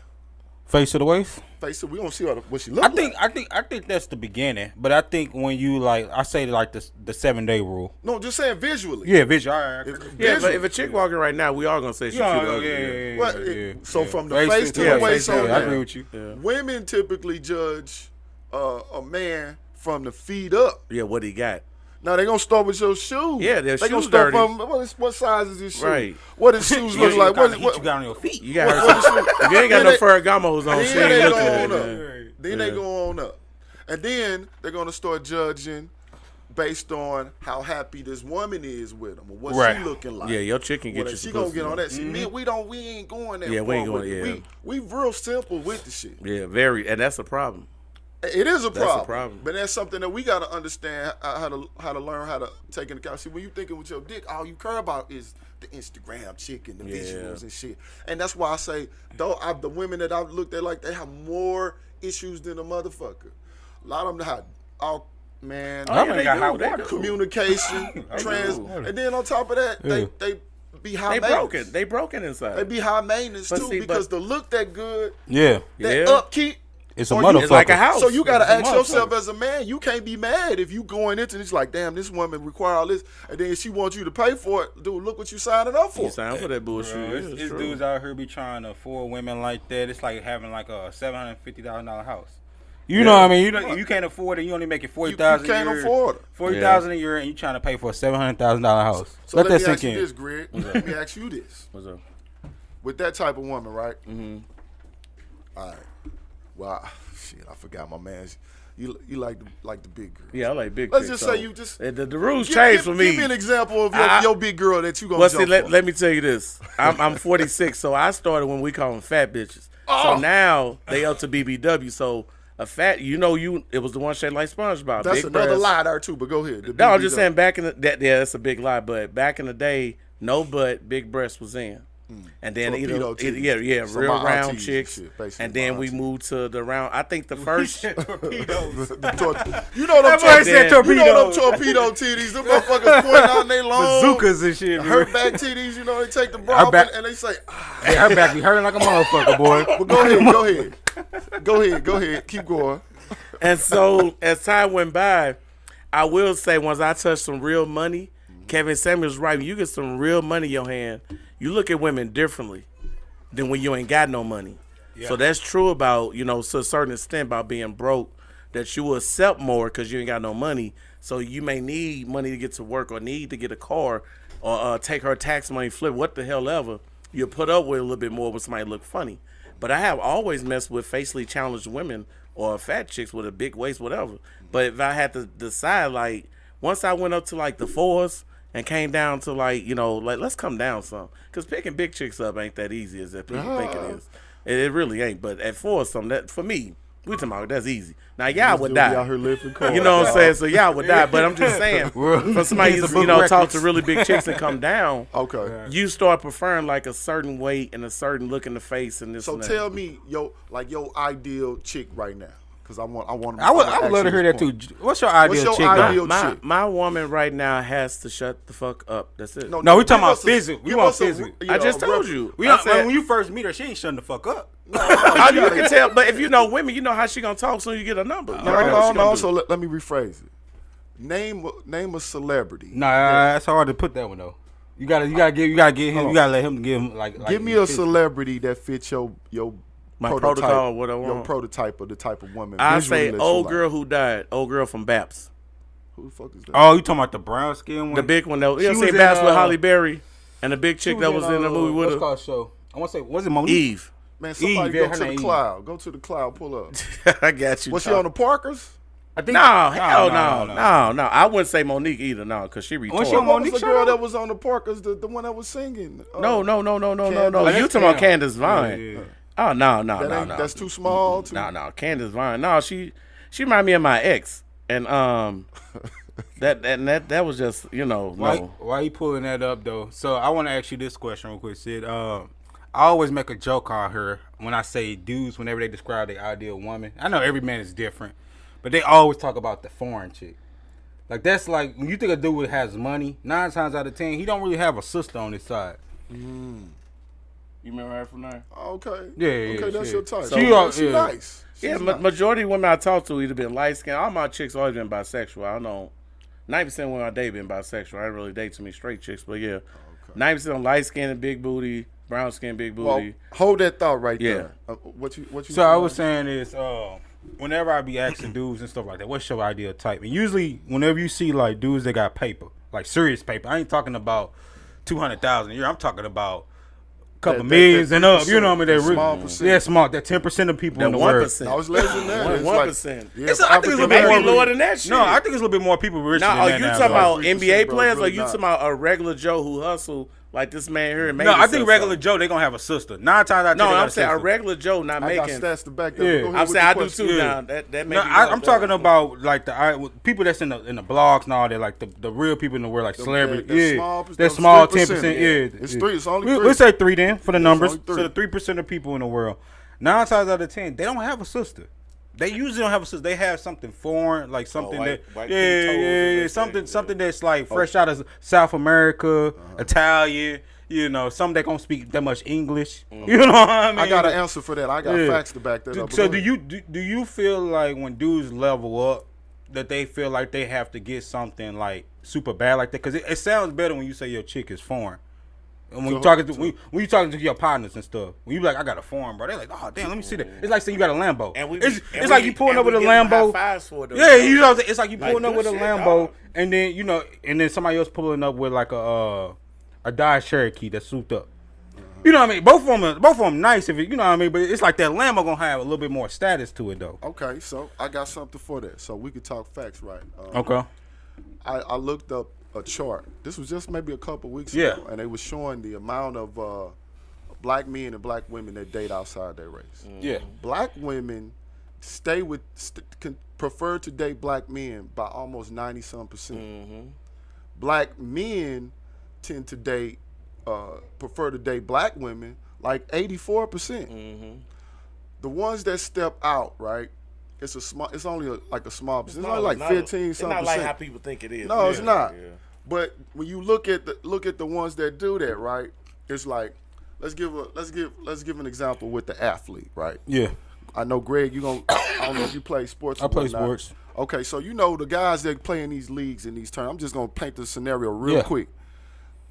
Face to the waist. Face, we don't see what she look like. I think that's the beginning. But I think when you I say like the 7-day rule. No, just saying visually. Yeah, visual. All right. Yeah, but if a chick walking right now, we all gonna say she cute ugly. So from the face to the waist on I down. agree with you. Yeah. Women typically judge a man from the feet up. Yeah, what he got. Now they gonna start with your shoes. Yeah, their they gonna shoes start dirty. from what size is his shoe? Right. What his shoes look like? What you got on your feet? You got her. If you ain't got no Ferragamos on, she Then they ain't go looking on at up. it. Then they go on up, and then they're gonna start judging based on how happy this woman is with him or what she looking like. Yeah, your chick can get you She some gonna pussy, get on though. that. See, me, we ain't going that Yeah, far. we ain't going. with it. We real simple with the shit. Yeah, very, and that's a problem. It is a problem. That's a problem. But that's something that we gotta understand how to learn how to take into account. See, when you thinking with your dick, all you care about is the Instagram chick and the visuals and shit. And that's why I say, the women that I've looked at, like, they have more issues than a motherfucker. A lot of them have man, communication, and then on top of that, they be high maintenance. They broken inside. They be high maintenance too, because the look that good, that upkeep. It's a motherfucker. It's like a house. So you got to ask yourself as a man, you can't be mad if you going into this like, damn, this woman require all this, and then she wants you to pay for it. Dude, look what you signing up for. You signed for that bullshit. Bro, it's dudes out here be trying to afford women like that. It's like having like a $750,000 house. You know what I mean? You can't afford it. You only make it $40,000 a year. You can't afford it. $40,000 a year, and you trying to pay for a $700,000 house. So let that sink in. This, Greg. Let me ask you this. What's up? With that type of woman, right? Mm-hmm. All right. Well, shit, I forgot my man. You like the big girl. Yeah, I like big. Let's just say you just the rules changed for me. Give me an example of your big girl that you gonna jump for. Let me tell you this. I'm 46, so I started when we call them fat bitches. So now they up to BBW. So a fat, it was the one shaped like SpongeBob. That's big another breast. lie there too. But go ahead. No, I'm just saying back in that's a big lie. But back in the day, no butt, big breast was in. And then real round chicks, and then we moved to the round. I think the first torpedoes. You know them torpedo titties. Them motherfuckers pointing out in they long bazookas and shit. Hurt back titties. You know they take the bra and they say, her back be hurting like a motherfucker, boy. But go ahead, keep going. And so as time went by, I will say once I touched some real money, Kevin Samuels right. When you get some real money in your hand, you look at women differently than when you ain't got no money. Yeah. So that's true about, to a certain extent about being broke, that you will accept more because you ain't got no money. So you may need money to get to work or need to get a car or take her tax money, flip, what the hell ever. You'll put up with a little bit more when somebody look funny. But I have always messed with facially challenged women or fat chicks with a big waist, whatever. But if I had to decide, like, once I went up to, like, the fours, and came down to let's come down some. Because picking big chicks up ain't that easy as that people think it is. It really ain't. But at 4 or something, that for me, we talking about that's easy. Now y'all would die. Out here living cold, you know what I'm saying? So y'all would die. But I'm just saying, for somebody talk to really big chicks and come down, you start preferring like a certain weight and a certain look in the face and this. So and that. tell me your ideal chick right now. Because I would love to hear that too. What's your ideal chick? My woman right now has to shut the fuck up. That's it. No, we talking about physical. We want physical. I just told you. When you first meet her, she ain't shutting the fuck up. You can tell, but if you know women, you know how she gonna talk soon you get a number. No. So let me rephrase it. Name a celebrity. Nah, that's hard to put that one though. You gotta get him. You gotta let him give him like. Give me a celebrity that fits your. My protocol, what I want. Your prototype of the type of woman. I say old girl who died. Old girl from Baps. Who the fuck is that? Oh, you talking about the brown skin one? The big one though. You seen Baps with Holly Berry and the big chick that was in the movie with her. What's called show? I want to say, was it Monique? Eve. Man, somebody go to the cloud. Go to the cloud. Pull up. I got you. Was she on the Parkers? I think no. I wouldn't say Monique either, no, because she retarded. Was Monique the girl that was on the Parkers, the one that was singing? No. You talking about Candace Vine? Yeah. Oh no. That's too small. No. Candace Vine. No, she remind me of my ex, and that was just Why you pulling that up though? So I want to ask you this question real quick, Sid. I always make a joke on her when I say dudes whenever they describe their ideal woman. I know every man is different, but they always talk about the foreign chick. Like that's like when you think a dude has money, 9 times out of 10 he don't really have a sister on his side. You remember her from there? Okay. Yeah. Okay, that's your type. She's nice. Majority of women I talk to either been light skinned. All my chicks always been bisexual. I don't know. 90% of women I date been bisexual. I didn't really date too many straight chicks, but yeah. 90% light skinned and big booty, brown skin, big booty. Well, hold that thought right there. What you? So I was saying is, whenever I be asking dudes and stuff like that, what's your ideal type? And usually, whenever you see like dudes that got paper, like serious paper, I ain't talking about $200,000 a year. I'm talking about couple millions and up. You know what I mean? That small percent. Yeah, small. That 10% of people in the world. 1%. I was less than that. 1%. Yeah, I think it's a little bit Maybe more lower than that shit. No, I think it's a little bit more people rich than Now, are that you now. talking about 3%, NBA bro, players, or really you not. talking about a regular Joe who hustle like this man here and made No, I himself think regular something? Joe, they gonna have a sister. 9 times out of 10, No, they got I'm saying a sister. regular Joe not I got making. stats to back that. Yeah. Go ahead I'm with saying the I do question. too Yeah. now. That No, makes I'm talking about like the people that's in the blogs and all that, like the real people in the world, like celebrities. That small 10%. Yeah, It's 3. It's only 3. We'll say 3 then for the numbers. only 3. So the 3% of people in the world, 9 times out of 10, they don't have a sister. They usually don't have a sister. They have something foreign, like something white that, pink toes and that something thing, something that's like fresh out of South America, Italian. You know, some that don't speak that much English. You know what I mean? I got an answer for that. I got facts to back that up. So Go ahead. do you feel like when dudes level up that they feel like they have to get something like super bad like that? Because it sounds better when you say your chick is foreign. And when you talking to when you talking to your partners and stuff, when you be like, I got a foreign, bro, they're like, oh damn, let me see that. It's like saying you got a Lambo. And It's like you pulling up with a Lambo. Yeah, You know what I'm saying? It's like you pulling up good with a shit, Lambo, dog. and then and then somebody else pulling up with like a Dodge Cherokee that's souped up. You know what I mean? Both of them nice if you know what I mean, but it's like that Lambo gonna have a little bit more status to it though. Okay, so I got something for that. So we could talk facts, right? Okay. I looked up a chart. This was just maybe a couple weeks Yeah. ago, and they was showing the amount of black men and black women that date outside their race. Yeah. Black women prefer to date black men by almost 90-some%. Black men tend to prefer to date black women like 84%. The ones that step out, right? It's only like a small percent. It's only like 15 It's something not like percent. how people think it is. No, it's not. Yeah. But when you look at the ones that do that, right? It's like let's give an example with the athlete, right? Yeah. I know Greg, I don't know if you play sports. I play sports. Okay, so you know the guys that play in these leagues and these terms. I'm just gonna paint the scenario real quick.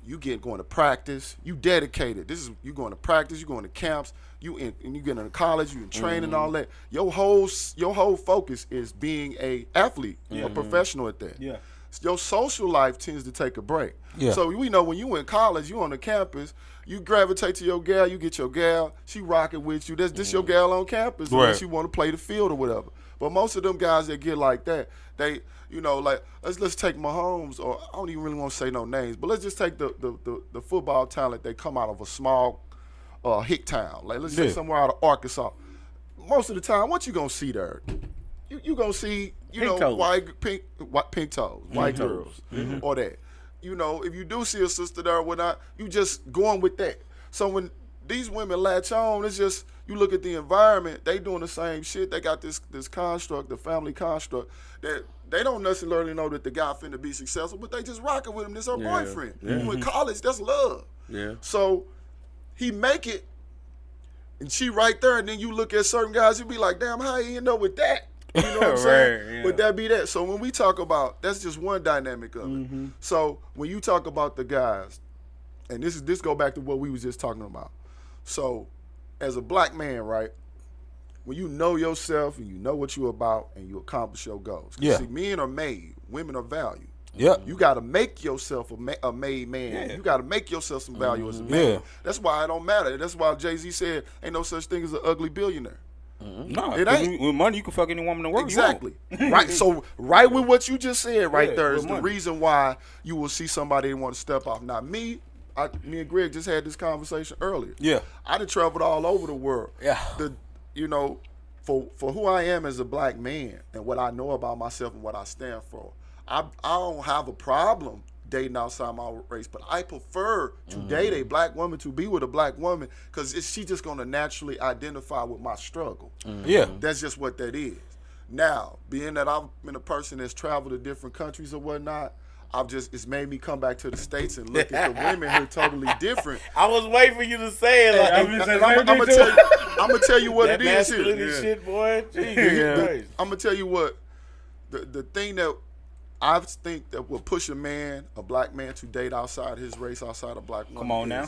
You going to practice, you dedicated. You going to practice, you going to camps, and you get into college, you in training and all that. Your whole focus is being a athlete, a professional at that. Yeah. Your social life tends to take a break. Yeah. So we know when you in college, you on the campus, you gravitate to your gal, you get your gal, she rocking with you. This your gal on campus unless you want to play the field or whatever. But most of them guys that get like that, they like let's take Mahomes, or I don't even really want to say no names, but let's just take the football talent that come out of a small hick town. Like let's say somewhere out of Arkansas. Most of the time, what you gonna see there? You gonna see Pink toes. pink toes, white girls, or that. If you do see a sister there or whatnot, you just going with that. So when these women latch on, it's just you look at the environment, they doing the same shit. They got this construct, the family construct, that they don't necessarily know that the guy finna be successful, but they just rocking with him. This her boyfriend. You in college, that's love. Yeah. So he make it, and she right there, and then you look at certain guys, you be like, damn, how you end up with that? You know what I'm saying? Yeah. Would that be that? So when we talk about, that's just one dynamic of it. So when you talk about the guys, and this go back to what we was just talking about. So as a black man, right, when you know yourself and you know what you're about and you accomplish your goals. Yeah. See, men are made, women are valued. Yeah. You got to make yourself a made man. You got to make yourself some value as a man. Yeah. That's why it don't matter. That's why Jay-Z said, ain't no such thing as an ugly billionaire. No, It ain't. with money you can fuck any woman in the world. Exactly. Right. So right with what you just said right there with is the money. reason why you will see somebody that want to step off. Now me and Greg just had this conversation earlier. Yeah. I done traveled all over the world. Yeah. For who I am as a black man and what I know about myself and what I stand for, I don't have a problem dating outside my race, but I prefer to date a black woman, to be with a black woman, because she just going to naturally identify with my struggle. Yeah. That's just what that is. Now, being that I've been a person that's traveled to different countries or whatnot, it's made me come back to the States and look at the women here totally different. I was waiting for you to say it. Like, I'm gonna tell you what that it is masculinity here. shit, boy. Jesus Christ. I'm gonna tell you what the thing that I think that will push a black man to date outside his race, outside a black woman. Come on now.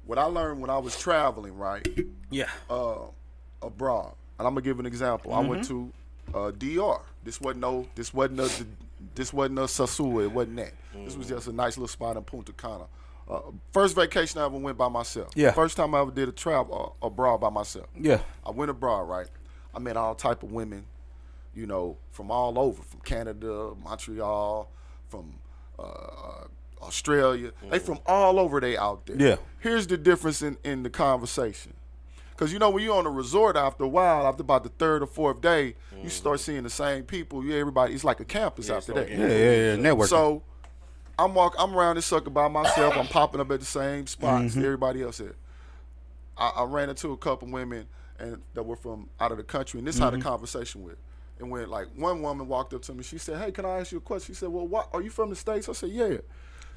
What I learned when I was traveling, right? Yeah. Abroad, and I'm gonna give an example. I went to DR. This wasn't a Sasua. It wasn't that. This was just a nice little spot in Punta Cana, First vacation I ever went by myself. Yeah. First time I ever did a travel abroad by myself. Yeah. I went abroad, right? I met all type of women, you know, from all over, from Canada, Montreal, from Australia. They from all over, they out there. Yeah. Here's the difference in the conversation. Because, you know, when you're on a resort, after a while, after about the third or fourth day, you start seeing the same people. Everybody, it's like a campus after that. Yeah. Networking. So I'm around this sucker by myself. I'm popping up at the same spots everybody else at. I ran into a couple women that were from out of the country, and this is how the conversation went. And when, like, one woman walked up to me, she said, "Hey, can I ask you a question?" She said, "Well, what, are you from the States?" I said, "Yeah."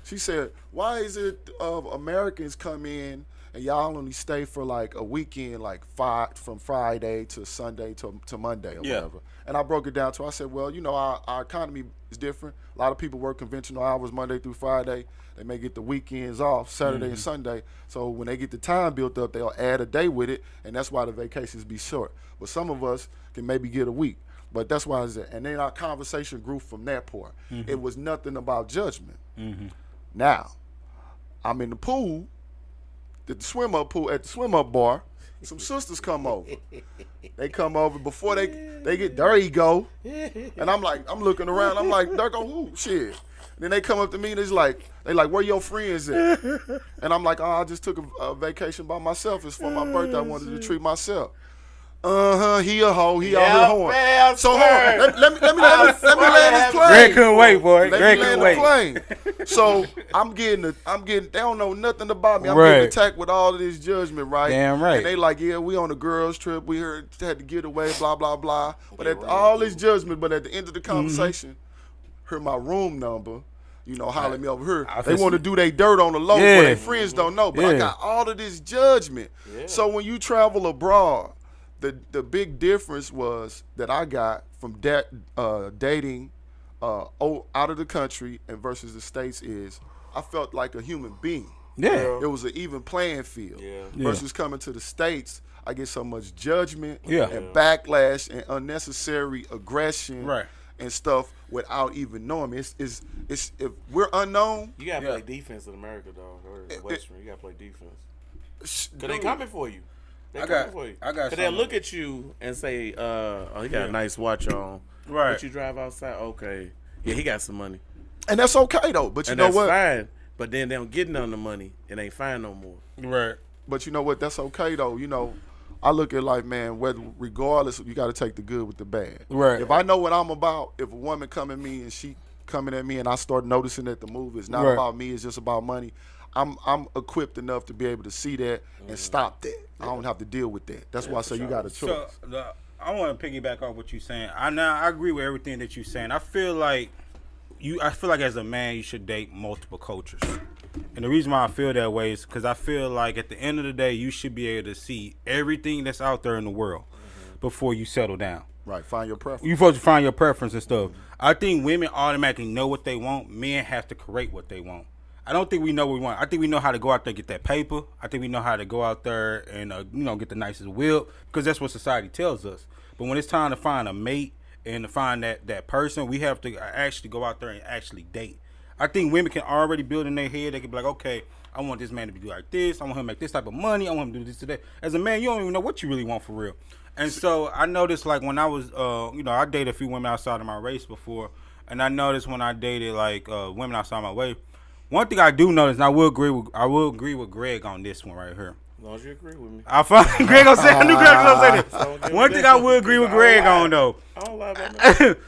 She said, "Why is it Americans come in and y'all only stay for like a weekend, like from Friday to Sunday to Monday or whatever?" And I broke it down to her. I said, "Well, you know, our economy is different. A lot of people work conventional hours Monday through Friday. They may get the weekends off, Saturday and Sunday. So when they get the time built up, they'll add a day with it, and that's why the vacations be short. But some of us can maybe get a week. But that's why it's there." And then our conversation grew from that part. It was nothing about judgment. Now, I'm in the pool, at the swim up bar. Some sisters come over. They come over before they get, there you go. And I'm looking around. I'm like, there go who? Shit. And then they come up to me and they like, where your friends at? And I'm like, oh, I just took a vacation by myself. It's for my birthday. I wanted to treat myself. He a hoe. He out here hoeing. Man, So hold on. Let me land this plane. Greg couldn't wait, boy. Greg couldn't wait. Plane. So I'm getting. They don't know nothing about me. I'm getting attacked with all of this judgment, right? Damn right. And they like, yeah, we on a girls trip. We had to get away, blah blah blah. But all this judgment, but at the end of the conversation, heard my room number. You know, holler at me over here. They want to do their dirt on the low, but their friends don't know. But I got all of this judgment. So when you travel abroad, the big difference was that I got from dating out of the country and versus the States is I felt like a human being. Yeah. It was an even playing field. Versus coming to the States, I get so much judgment and backlash and unnecessary aggression and stuff without even knowing me. It's if we're unknown. You gotta play defense in America, dog, or Western. You gotta play defense. Cause they coming for you. I got. Cause they'll look at you and say, "Oh, he got a nice watch on. Right? But you drive outside. Okay, yeah, he got some money, and that's okay though. But you know what? Fine. But then they don't get none of the money. It ain't fine no more. Right. But you know what? That's okay though. You know, I look at like, man, regardless, you got to take the good with the bad. Right. If I know what I'm about, if a woman come at me and she coming at me and I start noticing that the move is not about me, it's just about money. I'm equipped enough to be able to see that and stop that. I don't have to deal with that. That's why I say you got a choice. So I want to piggyback off what you're saying. I agree with everything that you're saying. I feel like as a man you should date multiple cultures. And the reason why I feel that way is because I feel like at the end of the day you should be able to see everything that's out there in the world before you settle down. Right, find your preference. You're supposed to find your preference and stuff. I think women automatically know what they want. Men have to create what they want. I don't think we know what we want. I think we know how to go out there and get that paper. I think we know how to go out there and get the nicest whip because that's what society tells us. But when it's time to find a mate and to find that person, we have to actually go out there and actually date. I think women can already build in their head. They can be like, okay, I want this man to be like this. I want him to make this type of money. I want him to do this today. As a man, you don't even know what you really want for real. And so I noticed like when I was, I dated a few women outside of my race before, and I noticed when I dated like women outside my way. One thing I do notice, and I will agree with Greg on this one right here. As long as you agree with me. I knew Greg was gonna say this. One thing I will agree with Greg on though. I don't lie about that.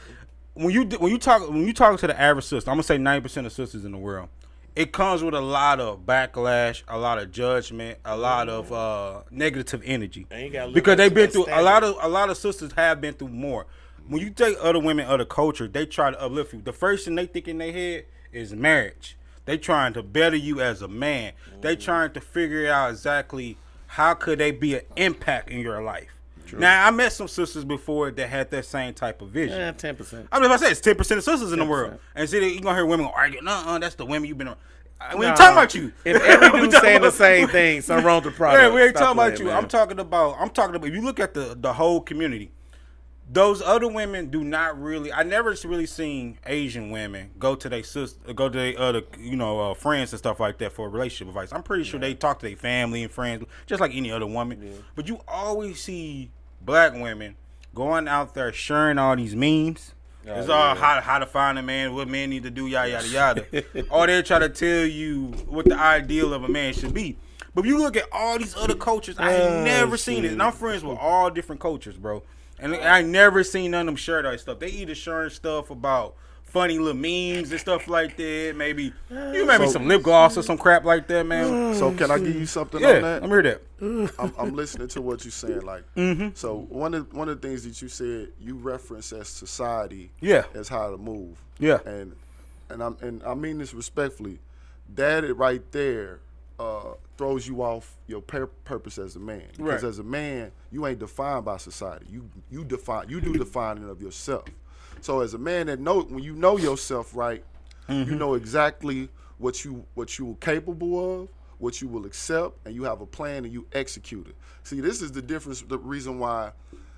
When you talk to the average sister, I'm gonna say 90% of sisters in the world, it comes with a lot of backlash, a lot of judgment, a lot of negative energy. Because they've been through a lot of sisters have been through more. When you take other women, other culture, they try to uplift you. The first thing they think in their head is marriage. They trying to better you as a man. They trying to figure out exactly how could they be an impact in your life. True. Now, I met some sisters before that had that same type of vision. Yeah, 10%. I mean, if I say it's 10% of sisters in the world. And see, you're going to hear women argue, that's the women you've been around. We ain't talking about you. If every dude saying the same thing, something wrong with the product. Yeah, we ain't talking about you. Man. I'm talking about if you look at the whole community, those other women do not really. I never really seen Asian women go to their sister, go to their other, friends and stuff like that for relationship advice. I'm pretty sure they talk to their family and friends just like any other woman. Yeah. But you always see black women going out there sharing all these memes. It's all how to find a man, what men need to do, yada yada yada. Or they try to tell you what the ideal of a man should be. But if you look at all these other cultures, I ain't never seen it. And I'm friends with all different cultures, bro. And I never seen none of them share that stuff. They either sharing stuff about funny little memes and stuff like that. Maybe some lip gloss or some crap like that, man. So can I give you something on that? I'm hear that. I'm listening to what you're saying. Like, so one of the things that you said, you reference as society, as how to move. Yeah. And I mean this respectfully. That right there throws you off your purpose as a man. Because as a man, you ain't defined by society. You do defining of yourself. So as a man when you know yourself right, you know exactly what you are capable of, what you will accept, and you have a plan and you execute it. See, this is the difference, the reason why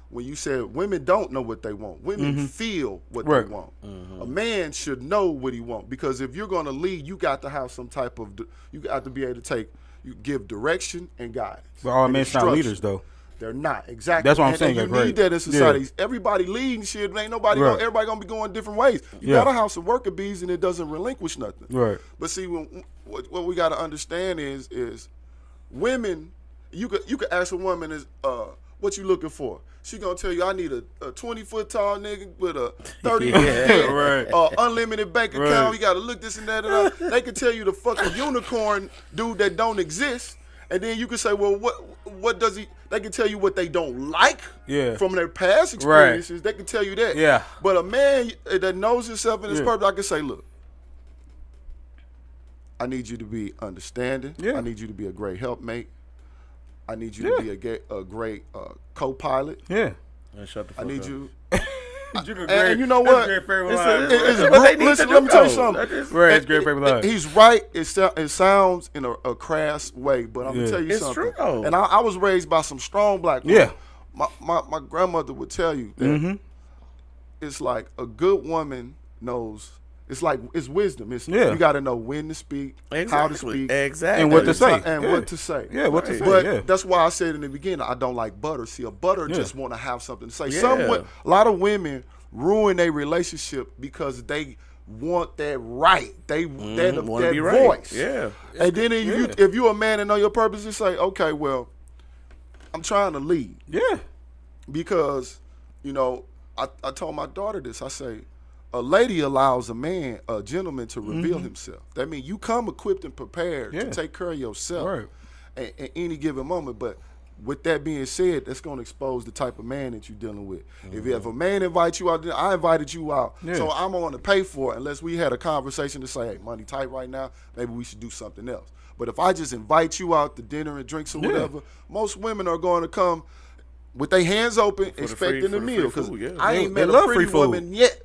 when you said women don't know what they want, women feel what they want. A man should know what he wants, because if you're going to lead, you got to have some type of, you got to be able to give direction and guidance. But all men not leaders, though. They're not. Exactly. That's what I'm saying. And you need that in society. Yeah. Everybody leading shit. Ain't nobody. Everybody gonna be going different ways. You got a house of worker bees, and it doesn't relinquish nothing. Right. But see, what we got to understand is women. You could ask a woman what you looking for. She gonna tell you, I need a 20-foot tall nigga with a 30 unlimited bank account. You gotta look this and that and that. They can tell you the fucking unicorn dude that don't exist. And then you can say, well, what does he? They can tell you what they don't like from their past experiences. They can tell you that. Yeah. But a man that knows himself and his purpose, I can say, look, I need you to be understanding. I need you to be a great helpmate. I need you to be a great co-pilot. Yeah. And shut the fuck I need up. you. And you know what? Listen, let me tell you something. It's great favorite line. He's right. It sounds in a crass way, but I'm gonna tell you something. It's true. And I was raised by some strong black women. Yeah. My grandmother would tell you that it's like a good woman knows. It's like it's wisdom. You got to know when to speak, how to speak, and what to say, what to say. Yeah, what to say. But that's why I said in the beginning, I don't like butter. See, a butter just want to have something to say. A lot of women ruin their relationship because they want that right. They that voice. Right. Yeah. And then if you're a man and know your purpose, you say, okay, well, I'm trying to lead. Yeah. Because I told my daughter this. I say, a lady allows a gentleman to reveal himself. That means you come equipped and prepared to take care of yourself at any given moment. But with that being said, that's going to expose the type of man that you're dealing with. If a man invites you out, I invited you out, so I'm going to pay for it unless we had a conversation to say, hey, money tight right now, maybe we should do something else. But if I just invite you out to dinner and drinks or whatever, most women are going to come with their hands open expecting a meal. Because I ain't met a pretty woman yet.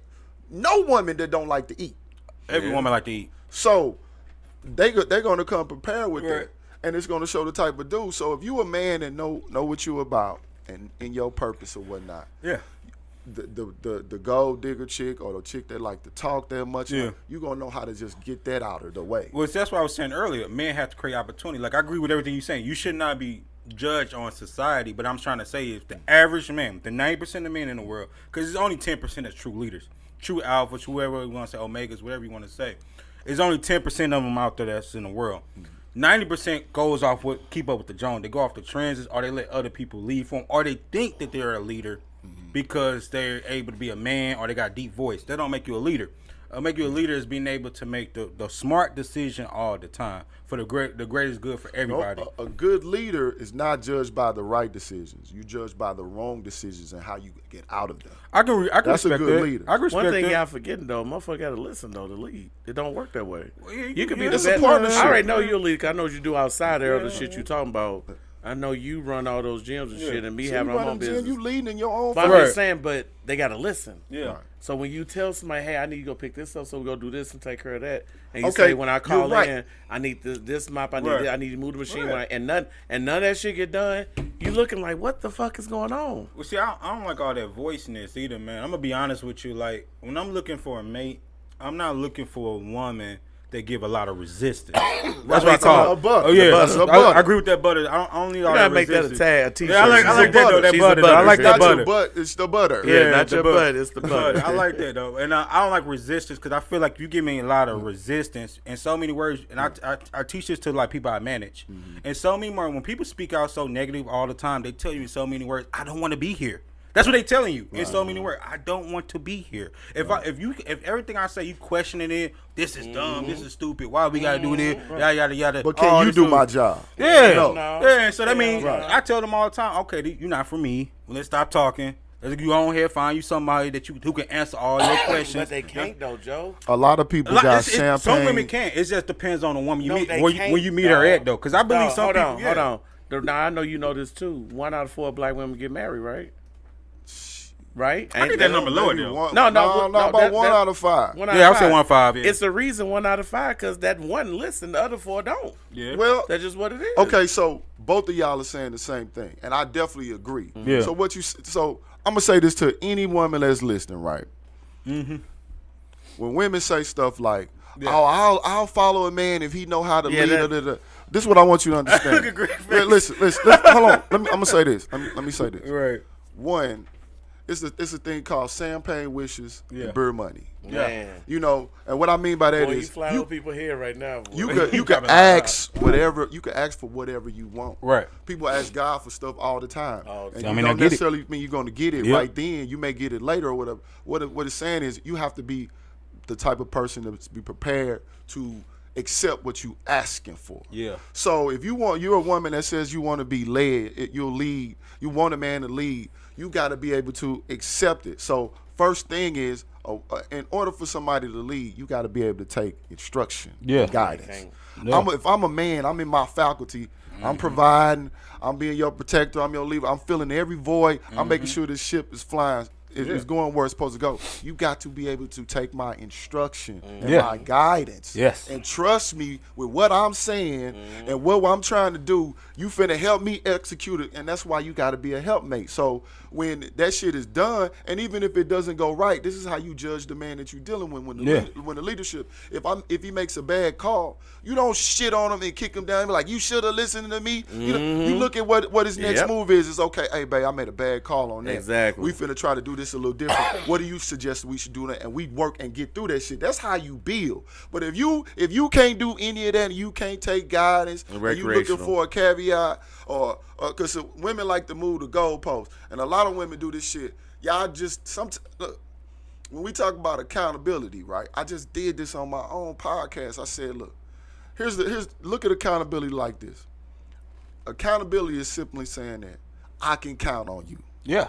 No woman that don't like to eat. Every woman like to eat. So they're going to come prepared with that. And it's going to show the type of dude. So if you a man and know what you about and in your purpose or whatnot, the gold digger chick or the chick that like to talk that much, you're going to know how to just get that out of the way. Well, that's what I was saying earlier. Men have to create opportunity. Like, I agree with everything you're saying. You should not be judged on society, but I'm trying to say is the average man, the 90% of men in the world, because it's only 10% that's true leaders. True alphas, whoever you want to say, omegas, whatever you want to say. There's only 10% of them out there that's in the world. 90% goes off with keep up with the Jones. They go off the trends, or they let other people lead for them, or they think that they're a leader because they're able to be a man or they got a deep voice. That don't make you a leader. Make you a leader is being able to make the smart decision all the time for the greatest good for everybody. A good leader is not judged by the right decisions. You judge by the wrong decisions and how you get out of them. I can That's respect a good that. leader. I can respect One thing that. y'all forgetting though, motherfucker got to listen though to lead. It don't work that way. Well, You could be the it's best. a partnership. I already know you're a leader. 'Cause I know what you do outside there, the shit you talking about. I know you run all those gyms and shit, and me So having you my own run them business. gym, you leading in your own. But I'm Right. just saying, but they gotta listen. Yeah. Right. So when you tell somebody, hey, I need to go pick this up, so we go do this and take care of that, and you Okay, say when I call you're right. in, I need this mop, I need Right. this, I need to move the machine, and none of that shit get done. you looking like, what the fuck is going on? Well, see, I don't like all that voiceness either, man. I'm gonna be honest with you. Like, when I'm looking for a mate, I'm not looking for a woman that give a lot of resistance. That's what I call a butter. Oh yeah, That's a butter. I agree with that butter. I don't need all You that gotta make that resistance. a tag, a t-shirt. Yeah, I like that though. That She's butter. a butter. I like that Not butter. your butt, it's the butter. Yeah, not the your butt, it's the butter. I like that though, and I don't like resistance because I feel like you give me a lot of resistance and so many words. And I teach this to like people I manage, and so many more. When people speak out so negative all the time, they tell you in so many words, "I don't want to be here." That's what they telling you in so many words. I don't want to be here. If everything I say you questioning it, this is dumb, this is stupid. Why we gotta do this? Yada yada yada. But can you do my job? Yeah, No. yeah. So that means I tell them all the time, okay, you're not for me. Well, let's stop talking. Let's go on here, find you somebody who can answer all your questions. But they can't though, Joe. A lot of people got champagne. Some women can't. It just depends on the woman you No, meet. they When can't, you meet her at though, because I believe No, some hold people. on, hold on. Now I know you know this too. 1 out of 4 black women get married, right? Right? I think that number lower though. No, about that- 1 out of 5. One out Yeah, of I say 5. 1.5. Yeah. It's the reason 1 out of 5 because that one listen, the other 4 don't. Yeah. Well, That's just what it is. okay, so both of y'all are saying the same thing, and I definitely agree. Yeah. So I'm gonna say this to any woman that's listening, right? Mm-hmm. When women say stuff like, "Oh, I'll follow a man if he know how to lead," this is what I want you to understand. Look at Greg face. Listen, hold on. I'm gonna say this. Let me say this. Right. One, it's a thing called champagne wishes and beer money. Man. You know, and what I mean by that Boy, you is fly over people here right now. Boy. you can ask whatever you can ask for whatever you want. Right. People ask God for stuff all the time, and I you mean, I don't get it. necessarily mean you're going to get it Yep. right then. You may get it later or whatever. What it's saying is you have to be the type of person to be prepared to accept what you asking for. Yeah. So if you're a woman that says you want to be led, you'll lead. You want a man to lead. You got to be able to accept it. So first thing is, in order for somebody to lead, you got to be able to take instruction, guidance. Yeah. If I'm a man, I'm in my faculty. I'm providing. I'm being your protector. I'm your leader. I'm filling every void. I'm making sure this ship is flying. Is going where it's supposed to go. You got to be able to take my instruction and my guidance. Yes. And trust me with what I'm saying and what I'm trying to do. You finna help me execute it, and that's why you got to be a helpmate. So when that shit is done, and even if it doesn't go right, this is how you judge the man that you're dealing with when the leadership. If he makes a bad call, you don't shit on him and kick him down and be like, you should have listened to me. You look at what his next move is. It's okay, hey babe, I made a bad call on that. Exactly. We finna try to do this a little different. What do you suggest we should do that? And we work and get through that shit. That's how you build. But if you can't do any of that and you can't take guidance and you looking for a caveat or because women like to move the goalposts, and a lot of women do this shit. Y'all just look, when we talk about accountability, right? I just did this on my own podcast. I said, look, look at accountability like this. Accountability is simply saying that I can count on you. Yeah.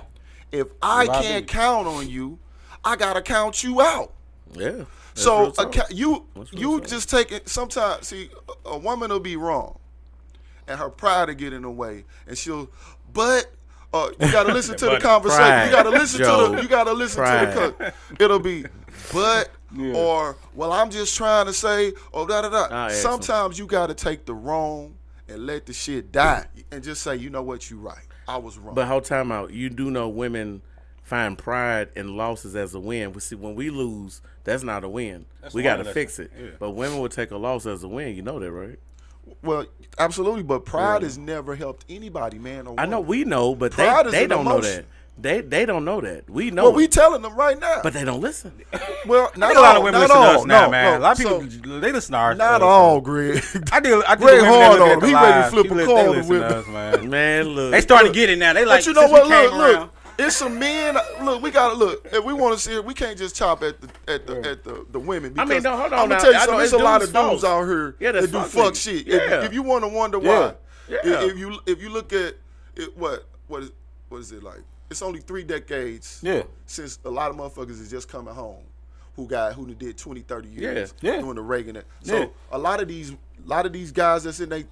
If I can't count on you, I gotta count you out. Yeah. So you just take it. Sometimes, see, a woman will be wrong, and her pride will get in the way, and but you gotta listen to the conversation. Pride. You gotta listen Joe. You gotta listen to the. It'll be, but or well, I'm just trying to say, or da da da. Sometimes you gotta take the wrong and let the shit die, and just say, you know what, you right. I was wrong. But whole time out, you do know women find pride in losses as a win. We see when we lose, that's not a win. We got to fix it. Yeah. But women will take a loss as a win. You know that, right? Well, absolutely. But pride has never helped anybody, man or woman. I know we know, but they don't know that. They don't know that. We know. Well, we telling them right now, but they don't listen. Well, not a lot of women listen to us now, man. No. A lot of people they listen to our not all, Greg. I did Greg hard on him. He ready to flip a coin with us, man. Man, look, they starting to get it now. They like, but you know what? Look. It's some men. Look, we gotta look. If we want to see it, we can't just chop at the women. Because I mean, no, hold on. I'm gonna tell you something. There's a lot of dudes out here that do fuck shit. Yeah. If you want to wonder why, yeah. if you look at it, what is it like? It's only 3 decades since a lot of motherfuckers is just coming home who did 20, 30 years doing the Reagan. So a lot of these guys that's in their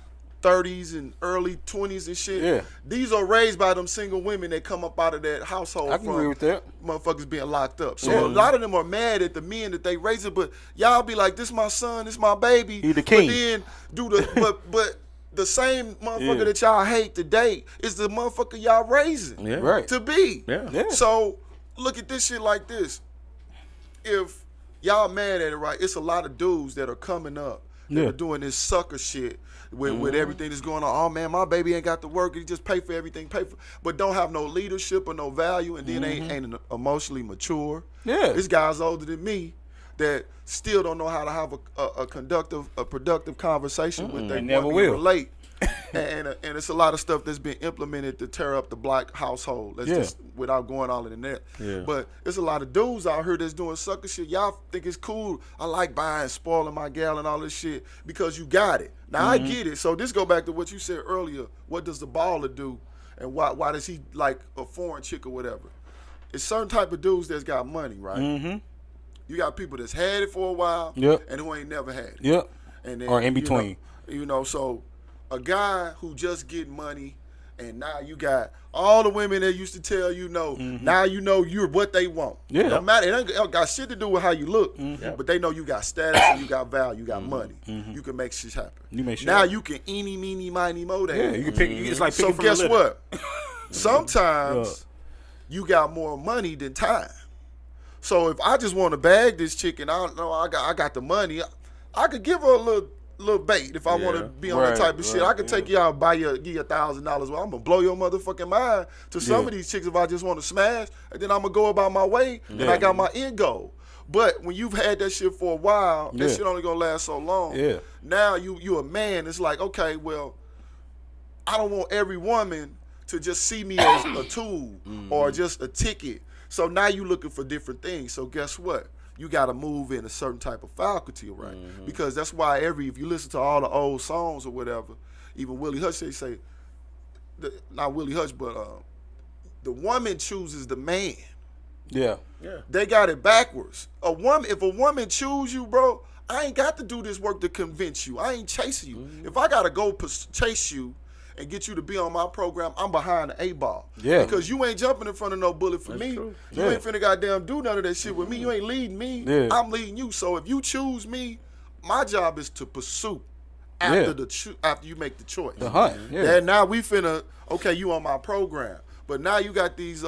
30s and early 20s and shit, these are raised by them single women that come up out of that household. I can agree with that. Motherfuckers being locked up. So a lot of them are mad at the men that they raise it, but y'all be like, this my son, this my baby. He the king. But then but the same motherfucker that y'all hate today is the motherfucker y'all raising to be. Yeah. So look at this shit like this. If y'all mad at it, right, it's a lot of dudes that are coming up that are doing this sucker shit with everything that's going on. Oh, man, my baby ain't got to work. He just pay for everything, but don't have no leadership or no value, and then ain't emotionally mature. Yeah. This guy's older than me that still don't know how to have a productive conversation with their never woman will. relate. and it's a lot of stuff that's been implemented to tear up the black household. That's just without going all in that. Yeah. But there's a lot of dudes out here that's doing sucker shit. Y'all think it's cool. I like buying, spoiling my gal and all this shit because you got it. Now I get it. So this go back to what you said earlier. What does the baller do, and why does he like a foreign chick or whatever? It's certain type of dudes that's got money, right? Mm-hmm. You got people that's had it for a while, and who ain't never had it. Yep. And then, Or in between. So a guy who just get money, and now you got all the women that used to tell you no. Now you know you're what they want. Yeah. No matter, it ain't got shit to do with how you look, but they know you got status and you got value, you got money. You can make shit happen. You make shit now happen. you can eeny, meeny, miny, mo that. Yeah, you can pick. It's like So picking from the guess litter. what? Sometimes you got more money than time. So if I just want to bag this chick and I know I got the money, I could give her a little bait if I want to be on that type of shit. I could take you out, give you $1,000. Well, I'm gonna blow your motherfucking mind to some of these chicks if I just want to smash, and then I'm gonna go about my way and I got my end goal. But when you've had that shit for a while, that shit only gonna last so long. Yeah. Now you a man. It's like, okay, well, I don't want every woman to just see me as a tool or just a ticket. So now you looking for different things. So guess what? You got to move in a certain type of faculty, right? Because that's why if you listen to all the old songs or whatever, even Willie Hutch, they say, not Willie Hutch, but the woman chooses the man. Yeah. They got it backwards. If a woman choose you, bro, I ain't got to do this work to convince you. I ain't chasing you. If I got to go chase you and get you to be on my program, I'm behind the A-ball. Yeah. Because you ain't jumping in front of no bullet for me. True. You ain't finna goddamn do none of that shit with me. You ain't leading me. Yeah. I'm leading you. So if you choose me, my job is to pursue after you make the choice. The hunt. And now we finna, okay, you on my program. But now you got these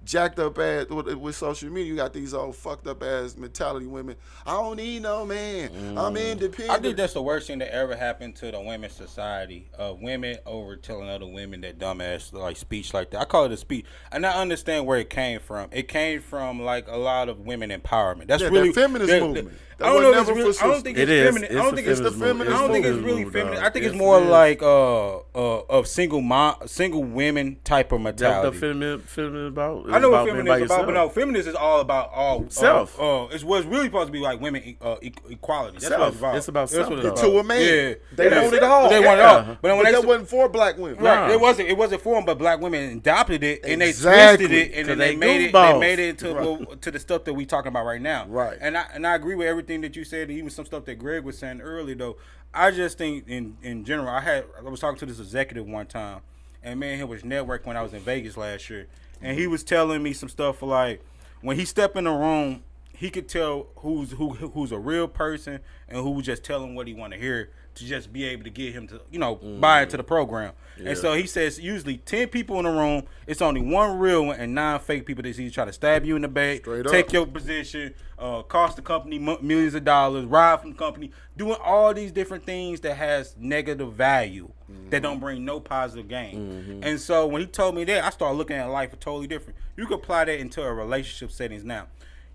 jacked up ass with social media. You got these old fucked up ass mentality women. I don't need no man. I'm independent. I think that's the worst thing that ever happened to the women's society. Women over telling other women that dumbass like speech like that. I call it a speech, and I understand where it came from. It came from like a lot of women empowerment. That's really that feminist movement. I don't know if it's really, I don't think it's feminine. I don't think it's the feminist. I don't think it's really feminine. I think it's more like of single women type of mentality. That's what feminine about. I know what feminine is about, but no, feminist is all about self. It's what's really supposed to be like women equality. That's self. what it's about. Self. To a man. Yeah. They want it all. They want it all. But that wasn't for black women. Right. It wasn't for them, but black women adopted it and they twisted it and then they made it to the stuff that we talking about right now. Right. And I agree with everything that you said, and even some stuff that Greg was saying earlier though. I just think in general, I was talking to this executive one time, and me and him was networking when I was in Vegas last year. And he was telling me some stuff like when he stepped in the room, he could tell who's a real person and who was just telling what he want to hear to just be able to get him to buy into the program. Yeah. And so he says usually 10 people in the room, it's only one real one and 9 fake people that either try to stab you in the back, take your position, cost the company millions of dollars, ride from the company, doing all these different things that has negative value that don't bring no positive gain. And so when he told me that, I started looking at life totally different. You could apply that into a relationship settings now.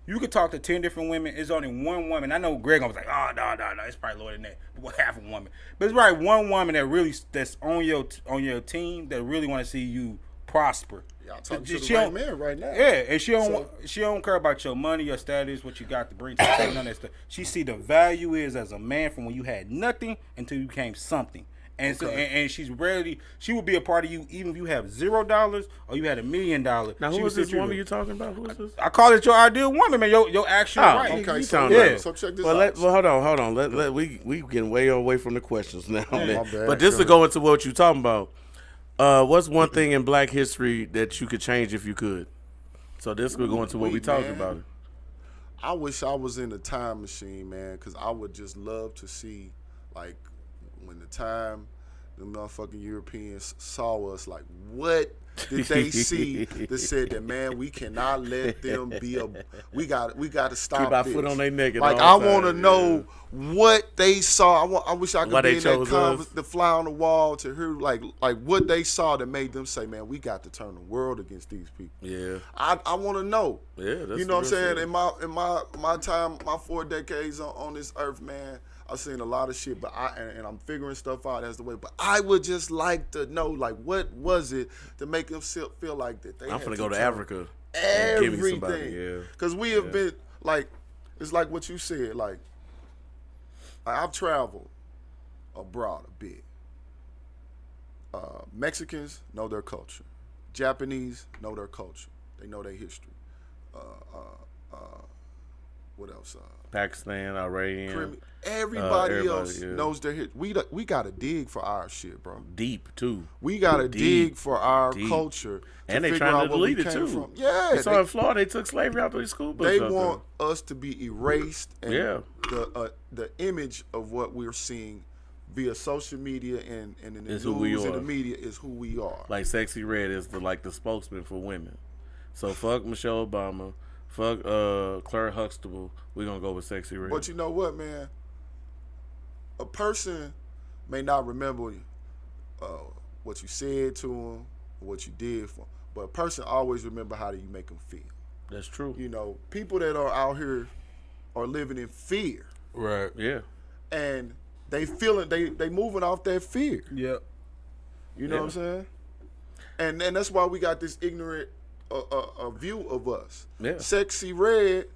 You could talk to 10 different women. It's only one woman. I know Greg was like, oh, no, it's probably lower than that. Well, half a woman. But it's probably one woman that's on your team that really want to see you prosper. Y'all talking to the right man right now. Yeah, and she don't care about your money, your status, what you got to bring to the table, none of that stuff. She see the value is as a man from when you had nothing until you became something. And so, and she's ready. She will be a part of you, even if you have $0 or you had $1 million. Now, who is this woman you talking about? Who is this? I call it your ideal woman, man. Your actual right. Okay, so check this out. Hold on. We getting way away from the questions now, man. But this will go into what you're talking about. What's one thing in Black history that you could change if you could? So this will go into what we talking about. I wish I was in a time machine, man, because I would just love to see, like, when the time the motherfucking Europeans saw us like, what did they see that said that, man, we cannot let them be we got to stop keep our this. foot on their neck. Like, I want to know what they saw. I wish I could be in that the fly on the wall to hear like what they saw that made them say, man, we got to turn the world against these people. Yeah, I want to know. Yeah, that's you know what I'm saying. Shit. In my time, my 4 decades on this earth, man, I've seen a lot of shit, but I'm figuring stuff out as the way. But I would just like to know, like, what was it to make them feel like that? I'm finna go to Africa. Everything, because we have been like, it's like what you said. Like, I've traveled abroad a bit. Mexicans know their culture. Japanese know their culture. They know their history. What else? Pakistan, Iranian. Everybody else knows their history. We got to dig for our shit, bro. Deep, too. We got to dig for our culture. And they trying to delete it, too. From. Yeah. So in Florida, they took slavery out of these school books. They want us to be erased. And the image of what we're seeing via social media and in the news and the media is who we are. Like Sexy Red is the spokesman for women. So fuck Michelle Obama. Fuck Claire Huxtable. We're going to go with Sexy Red. But you know what, man? A person may not remember what you said to them or what you did for them, but a person always remember how do you make them feel. That's true. You know, people that are out here are living in fear. Right. Yeah. And they feeling they moving off that fear. Yep. You know what I'm saying? And that's why we got this ignorant a view of us. Yeah. Sexy Red,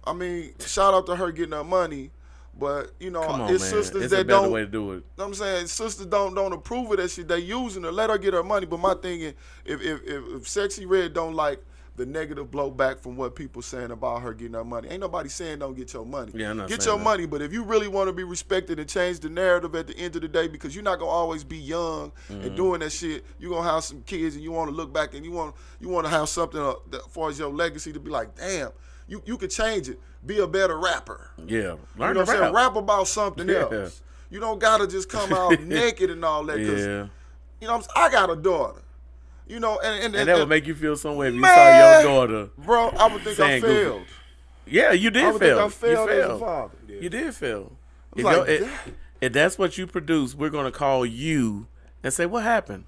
I mean, shout out to her getting her money, but you know, it's sisters it's that a better don't. way to do it. You know what I'm saying, sisters don't approve of that shit. They using her. Let her get her money. But my thing is, if Sexy Red don't like the negative blowback from what people saying about her getting her money, ain't nobody saying don't get your money. Yeah, I'm not get saying your that. money. But if you really want to be respected and change the narrative at the end of the day, because you're not gonna always be young and doing that shit, you're gonna have some kids and you want to look back and you want to have something as far as your legacy to be like, damn, you could change it. Be a better rapper. Yeah. You know Learn what I'm to saying? rap. Rap about something else. You don't gotta just come out naked and all that. Cause, Yeah. you know, I got a daughter. You know, and that would make you feel some way if you saw your daughter. Bro, I would think I failed. Yeah, you did fail. I failed as a father. Yeah. You did fail. If that's what you produce, we're going to call you and say, what happened?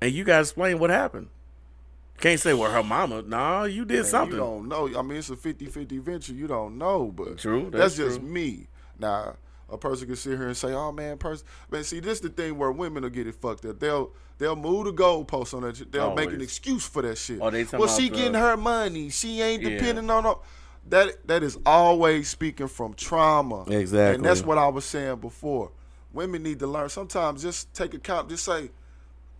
And you got to explain what happened. Can't say, well, her mama. Nah, you did something. You don't know. I mean, it's a 50-50 venture. You don't know, but True. That's just me. Now, a person can sit here and say, oh, man, Man, see, this is the thing where women will get it fucked up. They'll move the goalposts on that shit. They'll make an excuse for that shit. She getting her money. She ain't depending on her. That is always speaking from trauma. Exactly. And that's what I was saying before. Women need to learn. Sometimes just take account. Just say,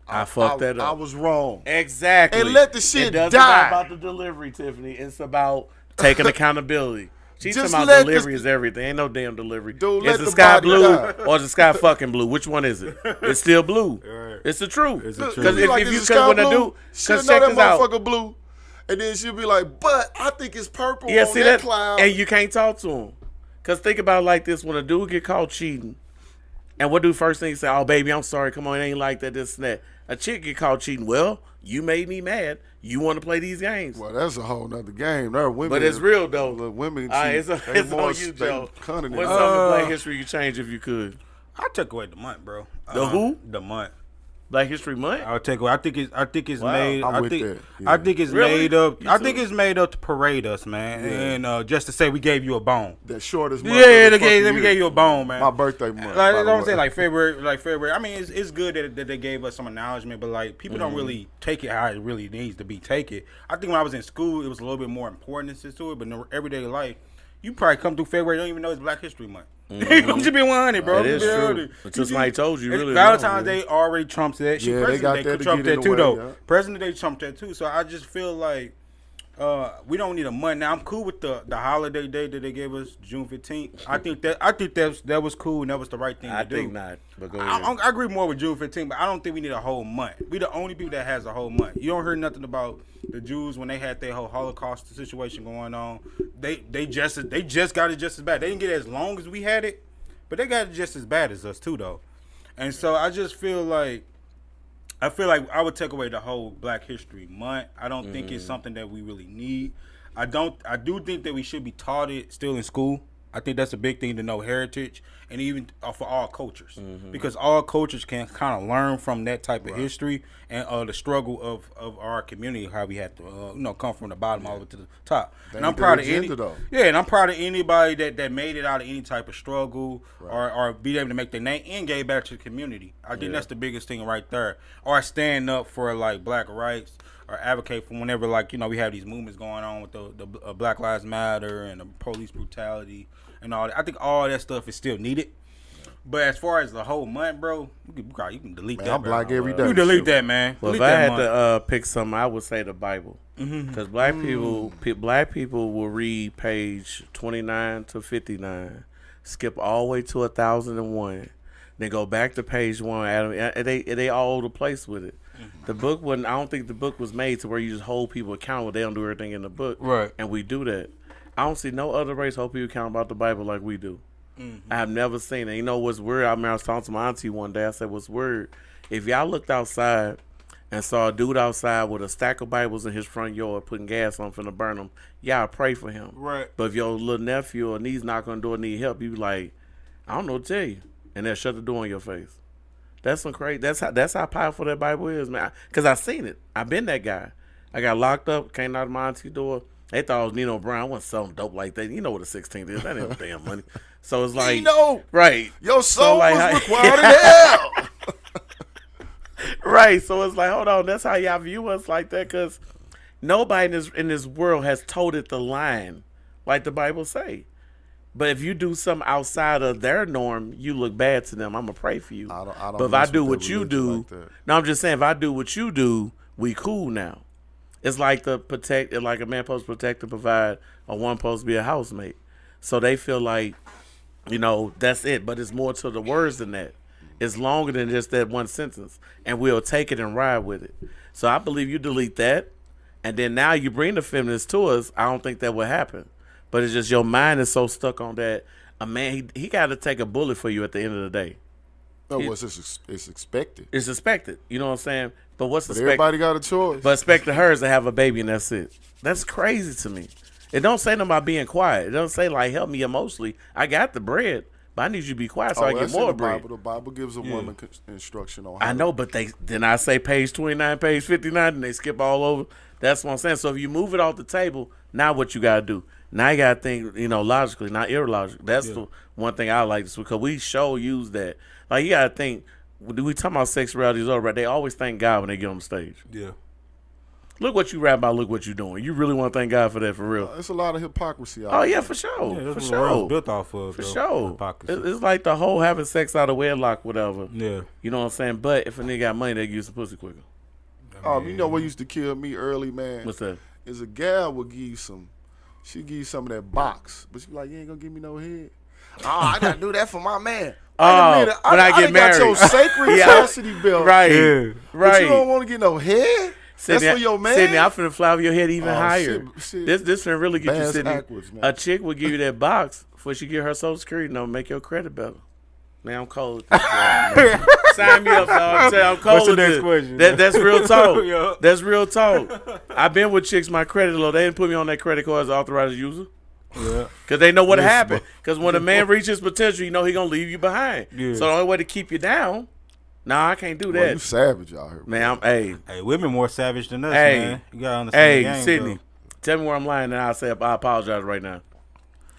I fucked that up. I was wrong. Exactly. And let the shit die. It's not about the delivery, Tiffany. It's about taking accountability. She's talking about delivery is everything. Ain't no damn delivery. Dude, is the sky blue or is the sky fucking blue? Which one is it? It's still blue. Right. It's the truth. It's the truth. Because if you sky want to blue, do, she'll because know check that this out. motherfucker blue, and then she'll be like, "But I think it's purple Yeah, on see that that cloud." and you can't talk to him. Because think about it like this: when a dude get caught cheating, and what do first thing he say? Oh, baby, I'm sorry. Come on, it ain't like that. This and that. A chick get caught cheating. Well, you made me mad. You want to play these games. Well, that's a whole nother game. There are women, But it's real though. Women, it's on you, Joe. What's something in Black History you change if you could? I took away the month, bro. The who? The month. Black History Month? I'll take away. I think it's Wow. made. I'm I with think that. Yeah. I think it's Really? made up. You I too? think it's made up to parade us, man, and just to say we gave you a bone. that shortest month. Yeah, of the fucking we year. gave you a bone, man. My birthday month. Like, by you the know what I'm way. saying? Like February. I mean, it's good that they gave us some acknowledgement, but like people don't really take it how it really needs to be taken. I think when I was in school, it was a little bit more importance to it, but in everyday life, you probably come through February, don't even know it's Black History Month. I'm just being 100, bro. That is true. Until somebody told you, really. Valentine's Day already trumps that. Yeah, they got that to trumped get in that the too, way, though. yeah. President Day trumped that too. So I just feel like we don't need a month. Now I'm cool with the holiday day that they gave us, June 15th. I think that was cool and that was the right thing to do. I think not. But go ahead. I agree more with June 15th, but I don't think we need a whole month. We the only people that has a whole month. You don't hear nothing about the Jews when they had their whole Holocaust situation going on. They just got it just as bad. They didn't get it as long as we had it, but they got it just as bad as us too, though. And so I just feel like I would take away the whole Black History Month. I don't think it's something that we really need. I do think that we should be taught it still in school. I think that's a big thing to know heritage, and even for all cultures, because all cultures can kind of learn from that type of history and the struggle of our community, how we had to come from the bottom all the way to the top. And I'm proud of and I'm proud of anybody that made it out of any type of struggle or be able to make their name and gave back to the community. I think that's the biggest thing right there. Or stand up for like Black rights. Or advocate for whenever, like, we have these movements going on with the Black Lives Matter and the police brutality and all that. I think all that stuff is still needed. But as far as the whole month, bro, you can delete that. I'm Black every day. You delete that, man. Well, delete if I that had month. to pick something, I would say the Bible. Because Black people will read page 29 to 59, skip all the way to 1001, then go back to page 1, and they all over the place with it. The book wasn't. I don't think the book was made to where you just hold people accountable. They don't do everything in the book, right? And we do that. I don't see no other race hold people accountable about the Bible like we do. I have never seen it. You know what's weird? I remember I was talking to my auntie one day. I said, "What's weird? If y'all looked outside and saw a dude outside with a stack of Bibles in his front yard putting gas on finna burn them, y'all pray for him, right? But if your little nephew or niece knock on the door and need help, you be like, I don't know what to tell you, and they'll shut the door in your face." That's some crazy. That's how powerful that Bible is, man. Because I seen it. I've been that guy. I got locked up, came out of my auntie's door. They thought I was Nino Brown. I wasn't selling dope like that. You know what a 16th is. That ain't no damn money. So it's like, right. Your soul was required in hell. Right. So it's like, hold on. That's how y'all view us like that, because nobody in this world has toted the line like the Bible say. But if you do something outside of their norm, you look bad to them. I'm going to pray for you. I don't but if I do what you do, no, I'm just saying, if I do what you do, we cool now. It's like like a man supposed to protect and provide, or one supposed to be a housemate. So they feel like, that's it. But it's more to the words than that. It's longer than just that one sentence. And we'll take it and ride with it. So I believe you delete that, and then now you bring the feminists to us. I don't think that would happen. But it's just your mind is so stuck on that. A man, he got to take a bullet for you at the end of the day. No, it's expected. It's expected. You know what I'm saying? But what's expected? Everybody got a choice. But expected hers to have a baby and that's it. That's crazy to me. It don't say nothing about being quiet. It don't say like help me emotionally. I got the bread, but I need you to be quiet so I get more bread. The Bible gives a woman instruction on. I know, but then I say page 29, page 59, and they skip all over. That's what I'm saying. So if you move it off the table, now what you gotta do? Now you gotta think, logically, not illogically. That's the one thing I like, because we use that. Like, you gotta think. We talking about sexuality is over, right? They always thank God when they get on the stage. Yeah. Look what you rap about. Look what you doing. You really want to thank God for that, for real? It's a lot of hypocrisy out there. Oh yeah, for sure. Yeah, for sure. The world's built off of for sure. Hypocrisy. It's like the whole having sex out of wedlock, whatever. Yeah. You know what I'm saying? But if a nigga got money, they can use some pussy quicker. You know what used to kill me early, man? What's that? Is a gal would give you some. She give you some of that box, but she be like, you ain't gonna give me no head. I gotta do that for my man. When I get married, got your sacred chastity belt, right? Yeah. Right. But you don't want to get no head. Sydney, that's for your man. Sydney, I'm finna fly over your head even higher. Shit. This finna really get you, Sydney. Man. A chick will give you that box before she get her Social Security number, make your credit better. Man, I'm cold. Sign me up, dog. I'm cold. What's the next question? That's real talk. That's real talk. I've been with chicks, my credit low. They didn't put me on that credit card as authorized user. Yeah. Because they know what happened. Because when a man reaches potential, he going to leave you behind. Yeah. So the only way to keep you down, I can't do that. Well, you savage out here. Man, Hey, women more savage than us, man. You got to understand the game, Sydney, though. tell me where I'm lying, and I'll say I apologize right now.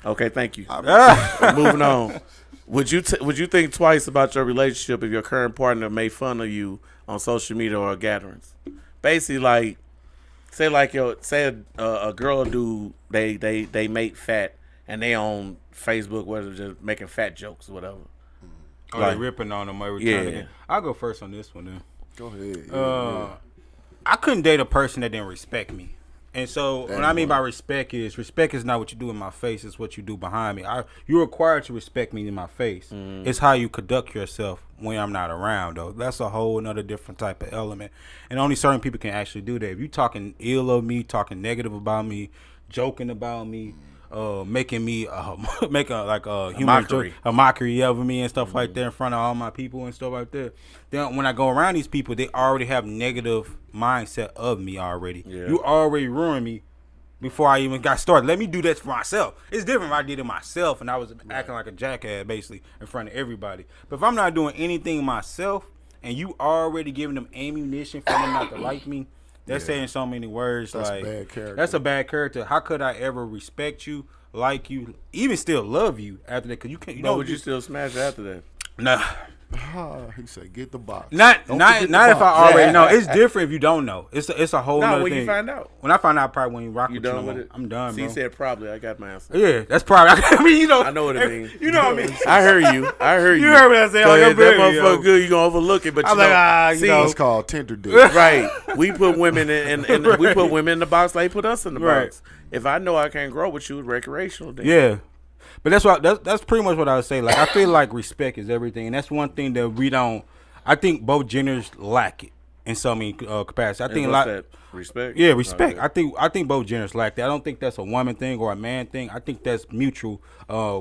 Okay, thank you. Moving on. Would you think twice about your relationship if your current partner made fun of you on social media or gatherings? Basically, like, say a girl or dude, they make fat and they on Facebook, whether just making fat jokes or whatever. Oh, like, they ripping on them every time. Yeah. I'll go first on this one then. Go ahead. I couldn't date a person that didn't respect me. And so what I mean by respect is not what you do in my face, it's what you do behind me. You're required to respect me in my face. It's how you conduct yourself when I'm not around, though. That's a whole another different type of element. And only certain people can actually do that. If you talking ill of me, talking negative about me, joking about me, making me make a humor mockery. a mockery of me and stuff like that in front of all my people and stuff like that. Then when I go around these people, they already have negative mindset of me already. Yeah. You already ruined me before I even got started. Let me do that for myself. It's different if I did it myself and I was acting like a jackass basically in front of everybody. But if I'm not doing anything myself and you already giving them ammunition for them not to like me, that's saying so many words. That's like bad character. That's a bad character. How could I ever respect you, like you, even still love you after that? Because you can't. But would you still smash after that? Nah. He said, "Get the box." Not Don't if forget the I box. already know. It's different if you don't know. It's a whole. No, nother when thing. you find out. When I find out, probably when you rock You with done you, with it? I'm done, See, bro. he said probably. I got my answer. Yeah, that's probably. I mean, you know. I know what it means. You know what I mean. I heard you. I heard you. You heard what I said. So Oh, if you're that baby, motherfucker yo. good, you gonna overlook it. But you I'm know, like, you see, know. It's called tender dick. right? We put women in we put women in the box. They put us in the Right. box. If I know I can't grow with you, it's recreational. Then. Yeah, but that's pretty much what I would say. Like I feel like respect is everything, and that's one thing that we don't. I think both genders lack it in so many capacities. I And think a what's lot. that? Respect. Yeah, respect. Okay. I think both genders lack that. I don't think that's a woman thing or a man thing. I think that's mutual.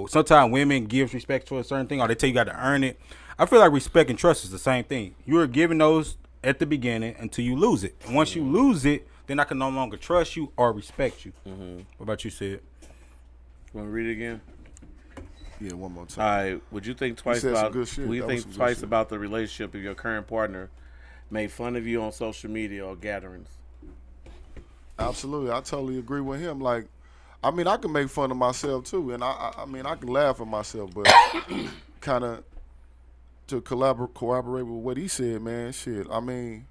Sometimes women give respect to a certain thing, or they tell you got to earn it. I feel like respect and trust is the same thing. You are giving those at the beginning until you lose it. And once you lose it, then I can no longer trust you or respect you. What about you, Sid? Want to read it again? Yeah, one more All time. right. Would you think twice said some about? good shit. Would you That was think some good twice shit. about the relationship if your current partner made fun of you on social media or gatherings? Absolutely, I totally agree with him. Like, I mean, I can make fun of myself too, and I mean, I can laugh at myself, but kind of to corroborate with what he said, man. Shit, I mean,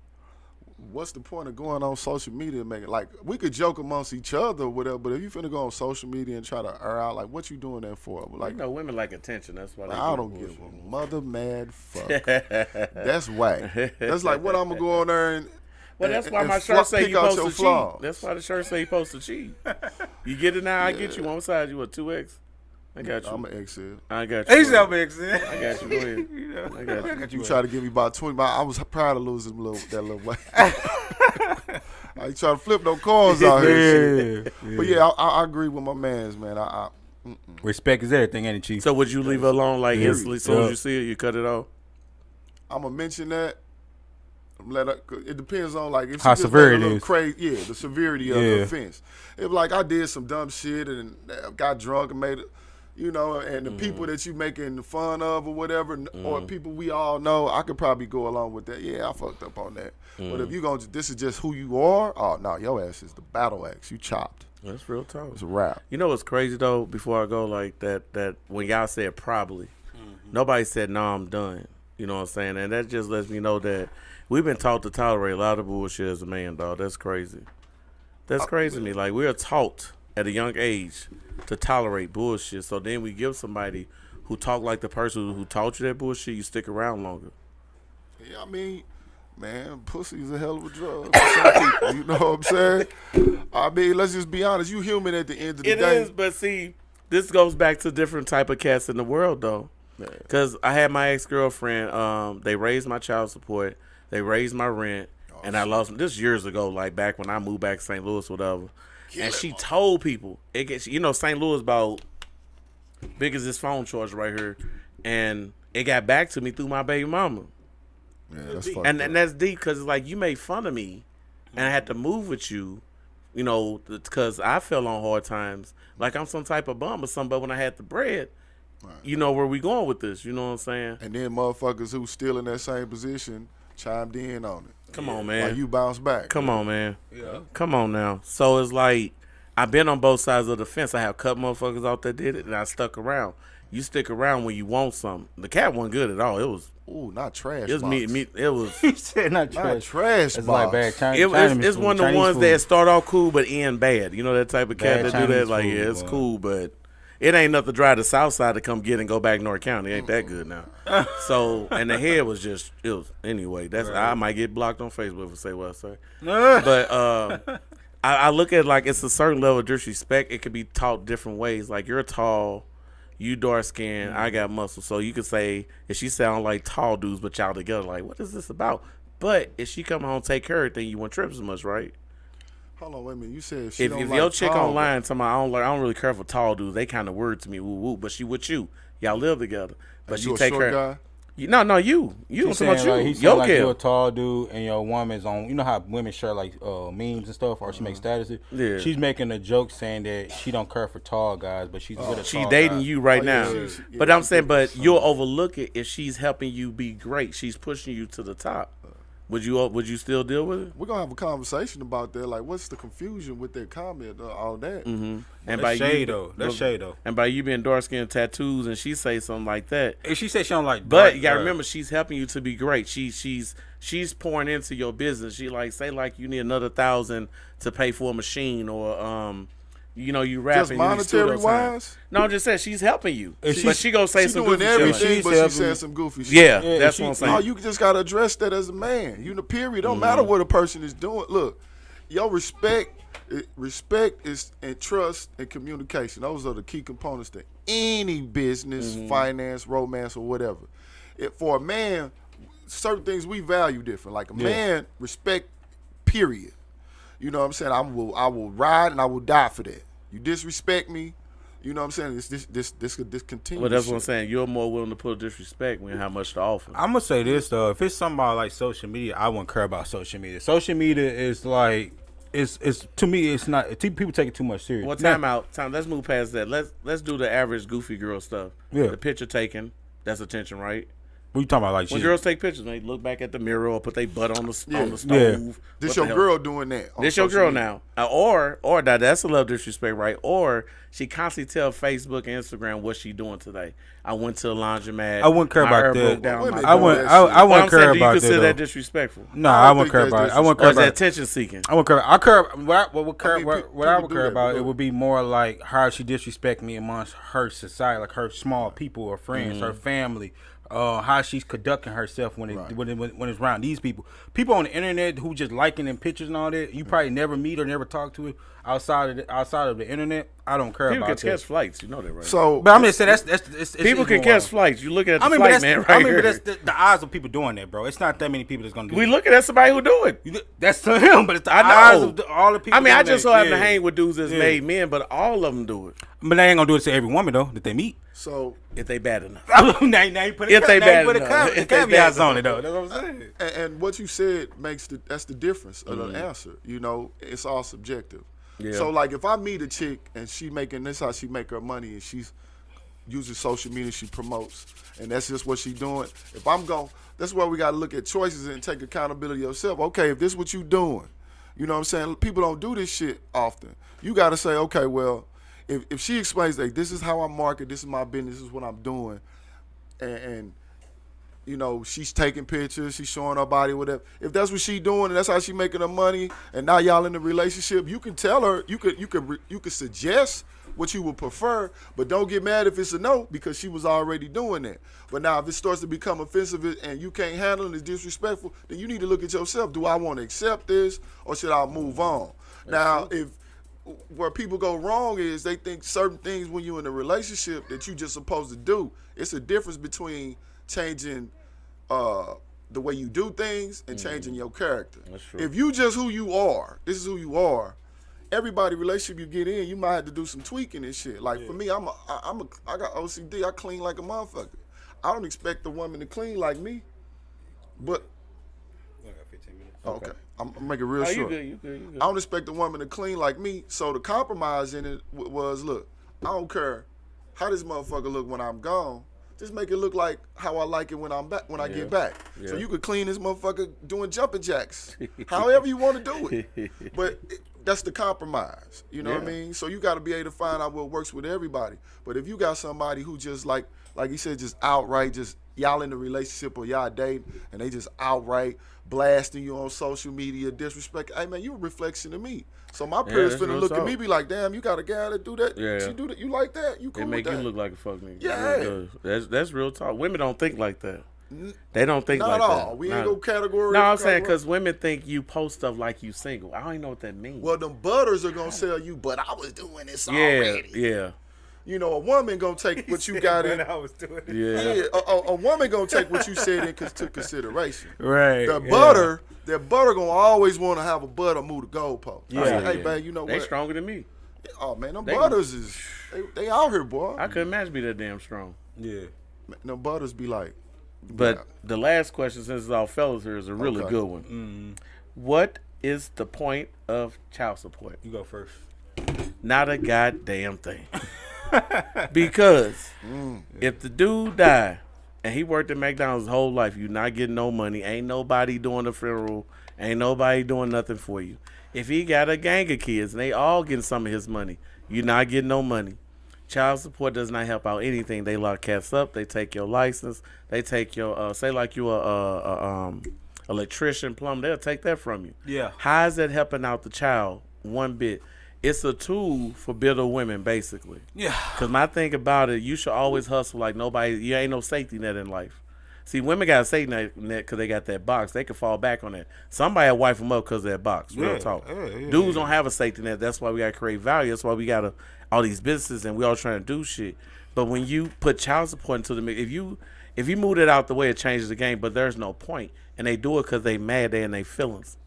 what's the point of going on social media, man? Like, we could joke amongst each other or whatever, but if you finna go on social media and try to air out, like, what you doing that for? Like, You know, women like attention. That's why they I do don't the give bullshit. a mother mad fuck. That's whack. That's like what I'm gonna go on there and. Well, that's why and my shirt say pick you out supposed your to cheat. flaws. That's why the shirt say you supposed to cheat. You get it now, I get you. One side, you a 2X. I got you. I'm an XL. I got you. He's Go up, ahead. X. I got you. Go ahead. I got you. You try to give me about 20. I was proud of losing that little weight. I ain't trying to flip no cars out here. Shit. But yeah, I agree with my mans, man. Respect is everything, ain't it, Chief? So would you leave her alone like Yeah. instantly as soon Yeah. as you see it, you cut it off? I'm gonna mention that. It depends on like if How she just severe made a it little is. crazy, yeah, the severity of the offense. If like I did some dumb shit and got drunk and made it, you know, and the people that you making fun of or whatever, or people we all know, I could probably go along with that. Yeah, I fucked up on that. But if you this is just who you are, oh no, your ass is the battle axe. You chopped. That's real talk. It's a wrap. You know what's crazy though? Before I go, like that when y'all said probably, nobody said no, I'm done. You know what I'm saying? And that just lets me know that we've been taught to tolerate a lot of bullshit as a man, dog. That's crazy. That's crazy to me. Like we are taught at a young age to tolerate bullshit. So then we give somebody who talk like the person who taught you that bullshit, you stick around longer. Yeah, I mean, man, pussy's a hell of a drug for some people. You know what I'm saying? I mean, let's just be honest. You human at the end of the It day. is, but see, this goes back to different type of cats in the world, though. Because I had my ex-girlfriend, they raised my child support, they raised my rent, and I lost this years ago, like back when I moved back to St. Louis, whatever. And she told people, it gets, you know, St. Louis about big as this phone charge right here, and it got back to me through my baby mama. Yeah, that's fucked And up. that's deep because it's like you made fun of me, and I had to move with you, you know, because I fell on hard times, like I'm some type of bum or something. But when I had the bread, you know where we going with this. You know what I'm saying? And then motherfuckers who still in that same position chimed in on it. Come on, man. Like you bounce back. Come on, man. Yeah. Come on now. So it's like I've been on both sides of the fence. I have cut motherfuckers out that did it, and I stuck around. You stick around when you want something. The cat wasn't good at all. It was. Ooh, not trash. It was box. me. It was. He said not Not trash. trash. It's box. like bad Chinese It's food, one of the Chinese ones food. that start off cool but end bad. You know that type of cat Bad that do that? Chinese Like, food, yeah, it's boy. cool, but it ain't nothing to drive the south side to come get and go back North County. It ain't that good now. So, and the head was just, it was, anyway, that's, I might get blocked on Facebook for say what I say. But I look at like it's a certain level of disrespect. It could be taught different ways. Like you're tall, you dark skinned, I got muscle. So you could say, if she sound like tall dudes but y'all together, like, what is this about? But if she come home take care of it, then you won't trip as much, right? Hold on, wait a minute. You said if If your chick online talking about I don't really care for tall dudes, they kind of weird to me. Woo woo. But she with you, y'all live together. But she take her. Guy? No, you. You don't talking about you. Like, Your like girl. you're a tall dude and your woman's on. You know how women share like memes and stuff, or she makes statuses. Yeah. She's making a joke saying that she don't care for tall guys, but she's with a She tall dating guy. you right now. But I'm saying, but something. you'll overlook it if she's helping you be great. She's pushing you to the top. Would you still deal with it? We're gonna have a conversation about that. Like, what's the confusion with that comment? All that. Mm-hmm. And That's shade though. That's shade though. And by you being dark skinned tattoos, and she say something like that. And she said she don't like. But dark you gotta girls. remember, she's helping you to be great. She's pouring into your business. She like say like you need another 1,000 to pay for a machine or you rapping. Just monetary wise. No, I'm just saying she's helping you. And But she gonna say She's some doing goofy shit. everything, but helping she said me. some goofy shit. Yeah, Yeah, that's she- what I'm saying. No, you just gotta address that as a man. You know, period. Don't matter what a person is doing. Look, your respect is and trust and communication. Those are the key components to any business, finance, romance, or whatever. For a man, certain things we value different. Like a man, respect. Period. You know what I'm saying? I will ride and I will die for that. You disrespect me. You know what I'm saying? This continues. Well, that's what I'm saying. You're more willing to put disrespect when you have much to offer. I'm gonna say this though. If it's something about like social media, I wouldn't care about social media. Social media is like it's to me it's not. People take it too much serious. Well, time out. Let's move past that. Let's do the average goofy girl stuff. Yeah. The picture taken. That's attention, right? What you talking about? Like When shit. girls take pictures, they look back at the mirror or put their butt on the stove. This What your the hell? girl doing that. on This your social girl media. now, or that's a little disrespect, right? Or she constantly tell Facebook and Instagram what she doing today. I went to a laundromat. I wouldn't care my about hair that. broke down, Women my do I dog. wouldn't. that I shit. But I'm wouldn't saying, care do you about consider that. that though. disrespectful? No, I I don't wouldn't think care that's about it. I wouldn't Or care is that about it. attention seeking? I wouldn't care. I care. What would care? mean, What I people would do care that, about but it would be more like how she disrespect me amongst her society, like her small people or friends, her family. How she's conducting herself when it's around these people. People on the internet who just liking them pictures and all that. You probably never meet or never talk to outside of the internet. I don't care People can about that. catch flights. You know that, right? So, But I'm just saying it's people can more- catch flights. You look at the I mean, flight but man that's, right I mean, here. but that's the odds of people doing that, bro. It's not that many people that's gonna do. We that. looking at somebody who do it. That's to him, but it's the I know. odds of all the people. I mean, I doing just that. so happen to Yeah. hang with dudes that's Yeah. made men, but all of them do it But they ain't gonna do it to every woman though that they meet. so if they bad enough. now you put If they bad put enough. the If they caveats bad on it though. That's what I'm saying. and what you said that's the difference of the answer. You know, it's all subjective. Yeah. So like if I meet a chick and she making this how she make her money and she's using social media, she promotes, and that's just what she doing. If I'm going, that's where we got to look at choices and take accountability yourself. Okay, if this what you doing, you know what I'm saying? People don't do this shit often. You got to say, okay, well, if she explains, like, this is how I market, this is my business, this is what I'm doing, and you know, she's taking pictures, she's showing her body, whatever. If that's what she doing and that's how she making her money, and now y'all in a relationship, you can tell her, you could suggest what you would prefer, but don't get mad if it's a no because she was already doing that. But now if it starts to become offensive and you can't handle it, it's disrespectful, then you need to look at yourself. Do I want to accept this or should I move on? Now, if where people go wrong is they think certain things when you're in a relationship that you just supposed to do. It's a difference between changing the way you do things and changing your character. That's true. If you just who you are, this is who you are. Everybody relationship you get in, you might have to do some tweaking and shit. Like for me, I got OCD. I clean like a motherfucker. I don't expect the woman to clean like me, but okay, I'm make it real Oh, short. you good. I don't expect a woman to clean like me. So the compromise in it was, look, I don't care how this motherfucker look when I'm gone. Just make it look like how I like it when I'm back. When I get back, so you could clean this motherfucker doing jumping jacks, however you want to do it. But that's the compromise. You know what I mean? So you got to be able to find out what works with everybody. But if you got somebody who just like he said, just outright, just y'all in a relationship or y'all dating, and they just outright blasting you on social media, disrespect. Hey man, you a reflection of me. So my parents that's finna real look at talk. me, be like, damn, you got a guy that do that? Yeah. She do that? You like that? You cool It make with you that? look like a fuck nigga. Yeah. It does. That's real talk. Women don't think like that. They don't think Not like at all. that. We ain't Nah. go category. No, I'm saying because women think you post stuff like you single. I don't even know what that means. Well, them butters are gonna sell you, but I was doing this yeah, already. yeah. You know, a woman gonna take what you got in. I was doing it. Yeah. A woman gonna take what you said into consideration. Right. The butter gonna always want to have a butter move the goalpost. Yeah. I say, hey, babe, you know They what? stronger than me. Oh man, them butters is they out here, boy. I couldn't imagine be that damn strong. Yeah. Man, them butters be like. But the last question, since it's all fellas here, is a really good one. Mm-hmm. What is the point of child support? You go first. Not a goddamn thing. Because if the dude died and he worked at McDonald's his whole life, you not getting no money. Ain't nobody doing the funeral. Ain't nobody doing nothing for you. If he got a gang of kids and they all getting some of his money, you not getting no money. Child support does not help out anything. They lock cats up. They take your license. They take your say like you electrician, plumber. They'll take that from you. Yeah. How is that helping out the child one bit? It's a tool for bitter women, basically. Yeah. Because my thing about it, you should always hustle like nobody. You ain't no safety net in life. See, women got a safety net because they got that box. They can fall back on that. Somebody will wipe them up because of that box. Real talk. Dudes don't have a safety net. That's why we got to create value. That's why we got all these businesses and we all trying to do shit. But when you put child support into the mix, if you move it out the way, it changes the game. But there's no point. And they do it because they mad. They in their feelings.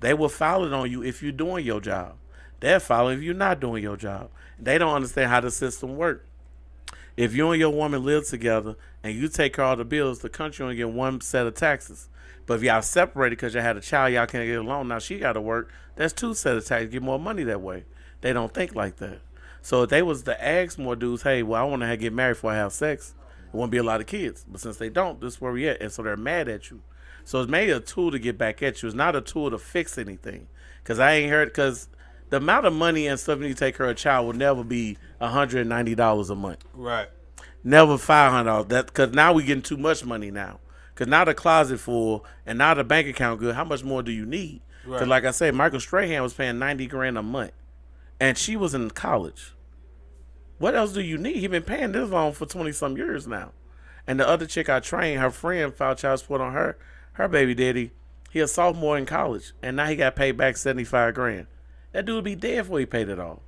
They will file it on you if you're doing your job. They're filing if you're not doing your job. They don't understand how the system works. If you and your woman live together and you take care of all the bills, the country only get one set of taxes. But if y'all separated because you had a child, y'all can't get along. Now she got to work. That's two sets of taxes. Get more money that way. They don't think like that. So if they was to ask more dudes, hey, well, I want to get married before I have sex, it won't be a lot of kids. But since they don't, this is where we at. And so they're mad at you. So it's made a tool to get back at you. It's not a tool to fix anything. Because I ain't heard, because the amount of money and stuff you take care of a child will never be $190 a month. Right. Never $500. That because now we getting too much money now. Because now the closet full and now the bank account good. How much more do you need? Because Right. like I said, Michael Strahan was paying $90,000 a month, and she was in college. What else do you need? He been paying this loan for 20-some years now. And the other chick I trained, her friend filed child support on her baby daddy. He a sophomore in college, and now he got paid back $75,000. That dude be dead before he paid it off.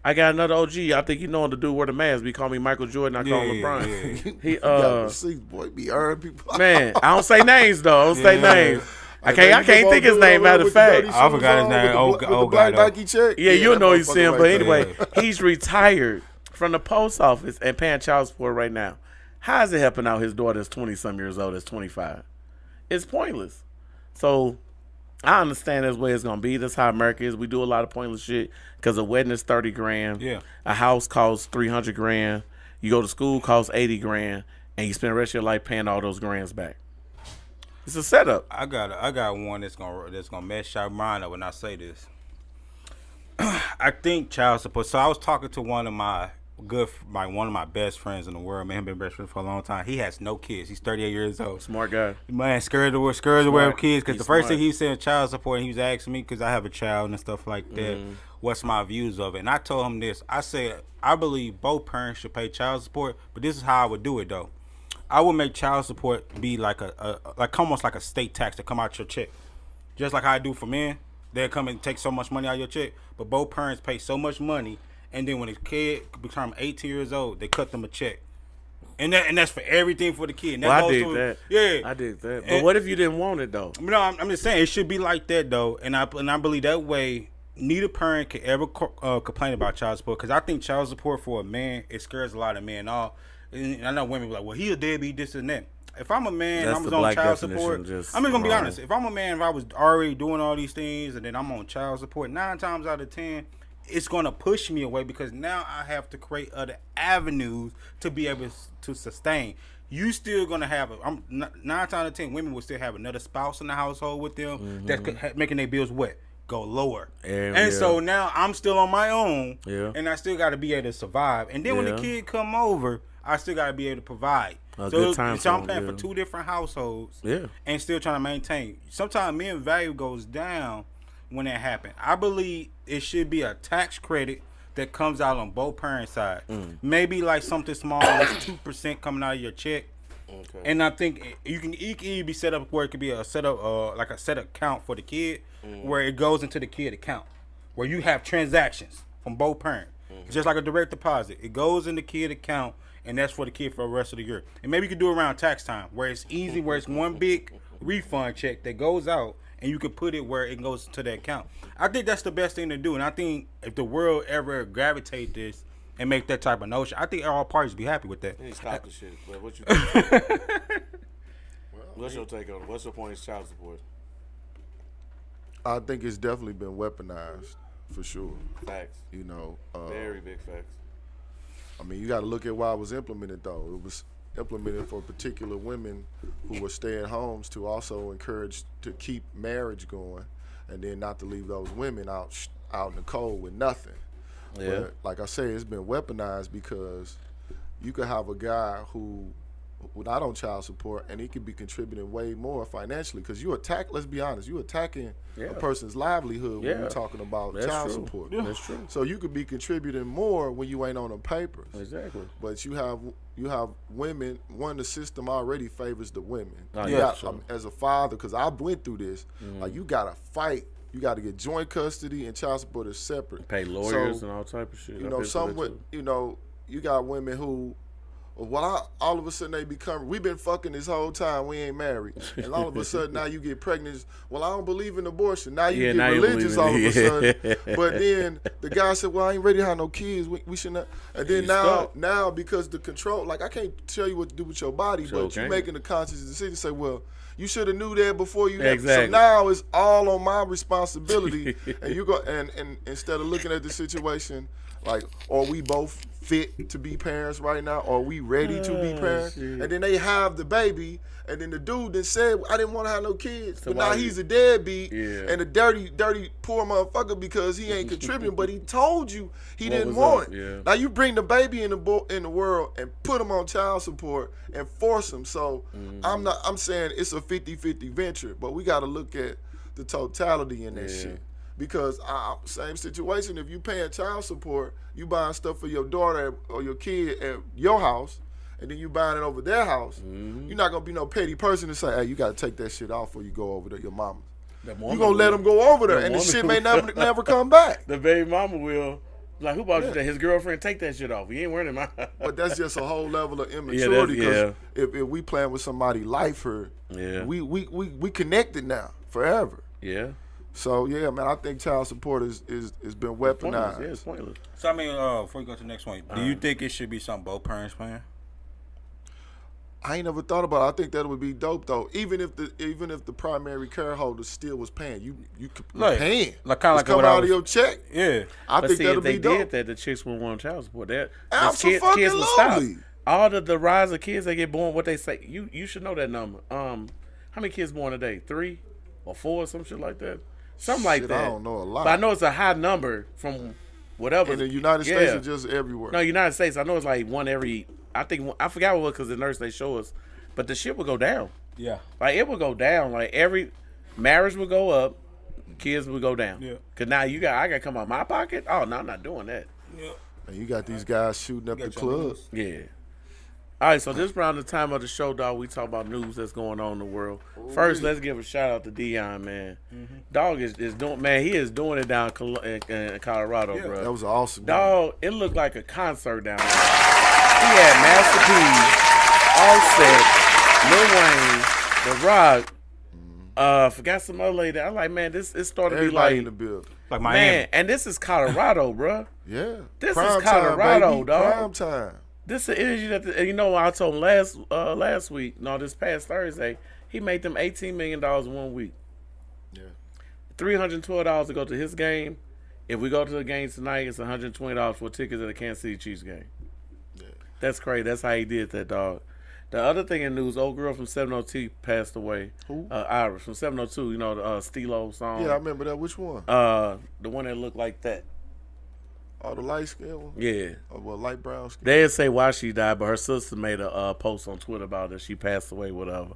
I got another OG. I think you know him, the dude wear the mask. We call me Michael Jordan. I call him LeBron. He see, boy, be earning people. man, I don't say names though. I don't say names. I can't think his name. Matter of fact, I forgot his name. Oh, God. Nike check. yeah, you'll that know he's him. motherfucker But right anyway, there. he's retired from the post office and paying child support right now. How is it helping out his daughter that's 20-some years old, that's 25? It's pointless. So I understand that's the way it's gonna be. That's how America is. We do a lot of pointless shit because a wedding is $30,000. Yeah. A house costs $300,000. You go to school costs $80,000, and you spend the rest of your life paying all those grands back. It's a setup. I got one that's gonna mess your mind up when I say this. I think child support. So I was talking to one of my best friends in the world. Man, been best friends for a long time. He has no kids. He's 38 years old. Smart guy. Man, scared to wear kids. Because He's the first smart. thing he said child support, and he was asking me because I have a child and stuff like that. What's my views of it? And I told him this. I said I believe both parents should pay child support, but this is how I would do it though. I would make child support be like almost like a state tax to come out your check, just like how I do for men. They'll come and take so much money out of your check, but both parents pay so much money, and then when a kid becomes 18 years old, they cut them a check, and that's for everything for the kid. And Well, that I goes dig to- that. Yeah, I dig that. But And- what if you didn't want it though? No, I'm just saying it should be like that though, and I believe that way neither parent can ever complain about child support, because I think child support for a man, it scares a lot of men off. And I know women be like, well, he a deadbeat, this and that. If I'm a man and That's I was the on black child definition, support, just I'm just gonna be wrong. honest. If I'm a man, if I was already doing all these things and then I'm on child support, 9 times out of 10, it's gonna push me away, because now I have to create other avenues to be able to sustain. You still gonna have 9 times out of 10, women will still have another spouse in the household with them that's making their bills go lower. And so now I'm still on my own, and I still got to be able to survive. And then when the kid come over, I still got to be able to provide. So I'm paying for 2 different households, and still trying to maintain. Sometimes men's value goes down when that happens. I believe it should be a tax credit that comes out on both parents' side. Maybe like something small, like 2% coming out of your check. Okay. And I think it can either be set up where it could be a set up like a set account for the kid, where it goes into the kid account, where you have transactions from both parents. Just like a direct deposit. It goes in the kid account, and that's for the kid for the rest of the year. And maybe you could do it around tax time, where it's easy, where it's one big refund check that goes out, and you can put it where it goes to that account. I think that's the best thing to do, and I think if the world ever gravitate this and make that type of notion, I think all parties be happy with that. He stop the shit. But what you think? What's your take on it? What's your point of child support? I think it's definitely been weaponized, for sure. Facts. You know, Very big facts. I mean, you got to look at why it was implemented, though. It was implemented for particular women who were staying homes to also encourage to keep marriage going, and then not to leave those women out in the cold with nothing. Yeah. But like I say, it's been weaponized because you could have a guy who not on child support, and he could be contributing way more financially because let's be honest, you attacking a person's livelihood when you're talking about child support. Yeah. That's true. So you could be contributing more when you ain't on them papers. Exactly. But you have women. One, the system already favors the women. As a father, because I went through this, like you gotta fight. You got to get joint custody, and child support is separate. Pay lawyers and all type of shit. You know, you got women who, all of a sudden they become, we've been fucking this whole time, we ain't married. And all of a sudden now you get pregnant. Well, I don't believe in abortion. Now you get religious all of a sudden. But then the guy said, well, I ain't ready to have no kids. We should not. And then now because the control, like I can't tell you what to do with your body, but you're making a conscious decision to say, well, you should have knew that before you. Exactly. So now it's all on my responsibility, and you go and instead of looking at the situation like, are we both fit to be parents right now? Are we ready to be parents? Shit. And then they have the baby, and then the dude that said, I didn't want to have no kids, but now he's a deadbeat and a dirty, poor motherfucker because he ain't contributing, but he told you he didn't want it. Yeah. Now you bring the baby in the world and put him on child support and force him. So I'm saying it's a 50-50 venture, but we got to look at the totality in that shit. Because same situation, if you paying child support, you buying stuff for your daughter or your kid at your house, and then you buying it over their house, you're not going to be no petty person to say, hey, you got to take that shit off before you go over to your mama. You're going to let them go over there, and the shit may never come back. The baby mama will. Like, who bought you that? His girlfriend, take that shit off. He ain't wearing it. But that's just a whole level of immaturity. Because if we playing with somebody's life here, we connected now forever. Yeah. So yeah, man, I think child support is been weaponized. It's pointless. So I mean, before we go to the next one, do you think it should be something both parents paying? I ain't never thought about it. I think that would be dope though. Even if the primary care holder still was paying, you paying. Like kind of like coming out of your check. Yeah. I think that'll be dope. If they did that, the chicks wouldn't want child support. Kids Absolutely. would stop. All the rise of kids that get born, what they say, you should know that number. How many kids born today? 3 or 4 or some shit like that? Something like that. I don't know a lot. But I know it's a high number from whatever. In the United States or just everywhere? No, United States. I know it's like one every, I forgot what, because the nurse they show us. But the shit would go down. Yeah. Like it would go down. Like every marriage would go up, kids would go down. Yeah. Because now I got to come out of my pocket? Oh, no, I'm not doing that. Yeah. And you got these guys shooting up the clubs. Yeah. All right, so this around the time of the show, dog, we talk about news that's going on in the world. First, let's give a shout out to Dion, man. Dog is doing, man, he is doing it down in Colorado, bro. That was awesome. Dog, it looked like a concert down there. He had Master P, Offset, Lil Wayne, The Rock, forgot some other lady. I'm like, man, it's starting to be like in the building. Like Miami. Man, and this is Colorado, bro. Yeah. This is Colorado, time, dog. Prime time. This is the energy that you know. I told him last week. No, this past Thursday, he made them $18 million in 1 week. Yeah, $312 to go to his game. If we go to the game tonight, it's $120 for tickets at the Kansas City Chiefs game. Yeah, that's crazy. That's how he did that, dog. The other thing in news, old girl from 702 passed away. Who? Iris from 702. You know the Stilo song. Yeah, I remember that. Which one? The one that looked like that. Oh, the light skin one? Yeah. Oh, well, light brown skin. They didn't say why she died, but her sister made a post on Twitter about it. She passed away, whatever.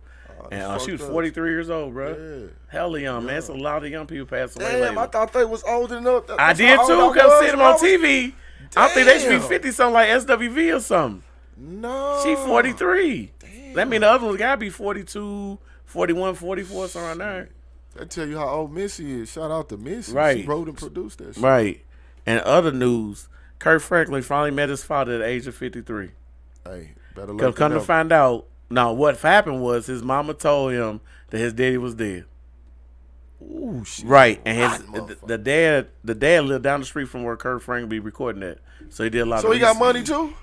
And she was 43 years old, bro. Yeah. Hella young, man. It's a lot of young people passing away lately. I thought they was old enough. I did too, because I seen them on TV. I think they should be 50 something like SWV or something. No. She 43. Damn. That mean the other ones got to be 42, 41, 44, something around there. That tell you how old Missy is. Shout out to Missy. Right. She wrote and produced that shit. Right. And other news, Kurt Franklin finally met his father at the age of 53. Hey, better late Come than to never. find out, now what happened was his mama told him that his daddy was dead. Ooh, shit. Right, and Rotten the dad lived down the street from where Kurt Franklin be recording at. So he did a lot of So he got research. money too?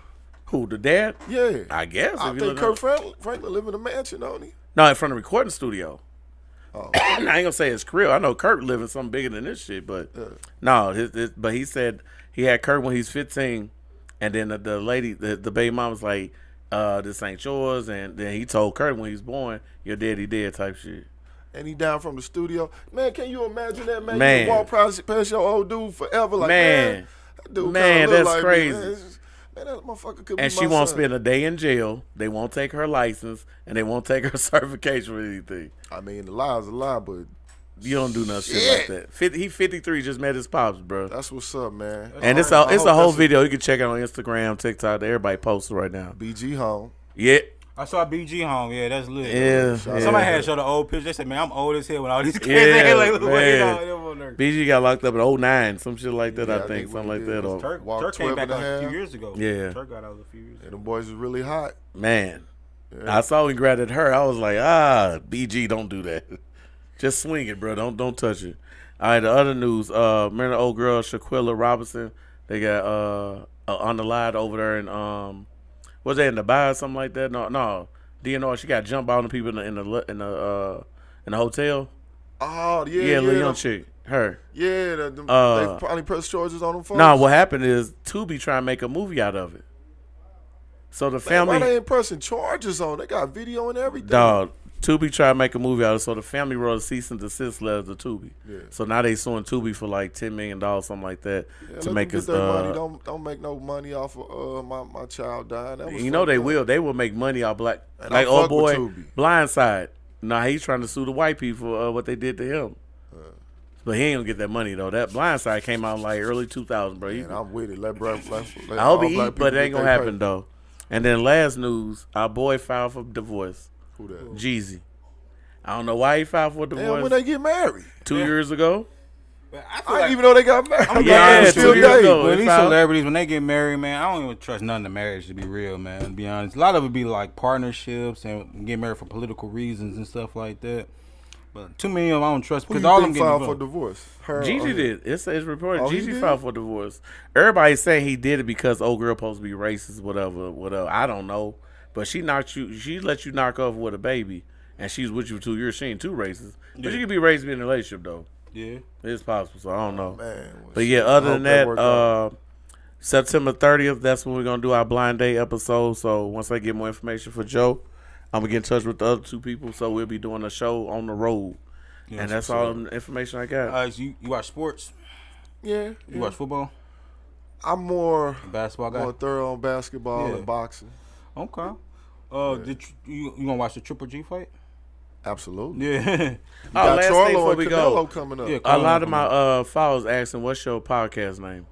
Who, the dad? Yeah. I guess. I if you think look Kurt up- Franklin live in a mansion, don't he? No, from the recording studio. Oh. I ain't gonna say his career. I know Kurt living something bigger than this shit, but no. But he said he had Kurt when he's 15, and then the lady, the baby mom was like, "This ain't yours," and then he told Kurt when he was born, "Your daddy dead," type shit. And he down from the studio. Man, can you imagine that, man? Man. You can walk past your old dude forever. Like, Man. that dude Man, kinda look that's like crazy. Me, man. Man, that motherfucker could And be she my won't son. spend a day in jail. They won't take her license, and they won't take her certification or anything. I mean, the lie's a lie, but You don't do nothing shit like that. He 53, just met his pops, bro. that's what's up, man. And it's I hope a whole that's video. You can check it on Instagram, TikTok. Everybody posts it right now. BG home. Yeah. I saw BG home. Yeah, that's lit. Yeah. Somebody had showed the old picture. They said, "Man, I'm old as hell with all these kids." Yeah, like, look what they man. on there. BG got locked up in 09, some shit like that, Yeah, I I think. think Something what like he did that. was Or, Turk came 12 back and a out a few half. years ago. Yeah. Turk got out a few years And ago. them boys was really hot. man. Yeah. I saw him grab at her. I was like, BG, don't do that. Just swing it, bro. Don't touch it. All right, the other news. Remember the old girl, Shaquilla Robinson? They got unalive over there in, was that in the bar or something like that? No. DNR, she got jumped by all the people in the hotel. Oh, yeah. Yeah, little young them- chick. Her. Yeah, they probably press charges on them folks. No, what happened is Tubi trying to make a movie out of it. So the Man, family, why they ain't pressing charges on? They got video and everything. dog, Tubi tried to make a movie out of it. So the family wrote a cease and desist letter to Tubi. Yeah. So now they suing Tubi for like $10 million, something like that, Yeah, to let make them us. get their money. Don't make no money off of my child dying. That was You know they fucked up. will. They will make money off black. And Like I old fuck with boy, Tubi. Blindside. Nah, he's trying to sue the white people for what they did to him. But he ain't gonna get that money though. That Blindside came out like early 2000, bro. And I'm with it. Let I hope all he black eat, but people it ain't get gonna their happen pay. though. And then last news, our boy filed for divorce. Who that? Jeezy. I don't know why he filed for divorce. Damn, when they get married. 2 years ago. But I didn't even know they got married. I'm Yeah, glad they 2 still years dating. ago. But They these filed- celebrities, when they get married, man, I don't even trust none of the marriage, to be real, man. To be honest, a lot of it be like partnerships and get married for political reasons and stuff like that. But too many of them I don't trust Who because you all of think them filed getting for divorce? Her or Gigi him? did. It's reported. Oh, he Gigi did? filed for divorce. Everybody's saying he did it because old girl supposed to be racist, whatever. I don't know. But she let you knock off with a baby, and she's with you for 2 years. She ain't too racist. But you can be racist in a relationship though. Yeah. It's possible. So I don't know. Man, well, But shit, yeah, I other hope than that work out. that, September 30th, that's when we're going to do our blind date episode. So once I get more information for Joe, I'm going to get in touch with the other two people. So we'll be doing a show on the road. Yeah, And that's all the information I got. So you watch sports? Yeah, You watch football? I'm more Basketball guy? more thorough on basketball Yeah. and boxing. Okay. Did you gonna watch the Triple G fight? Absolutely. Yeah. You Oh, got last thing Charlo before and we Canelo go. coming up. Yeah, A lot of my followers asking, what's your podcast name?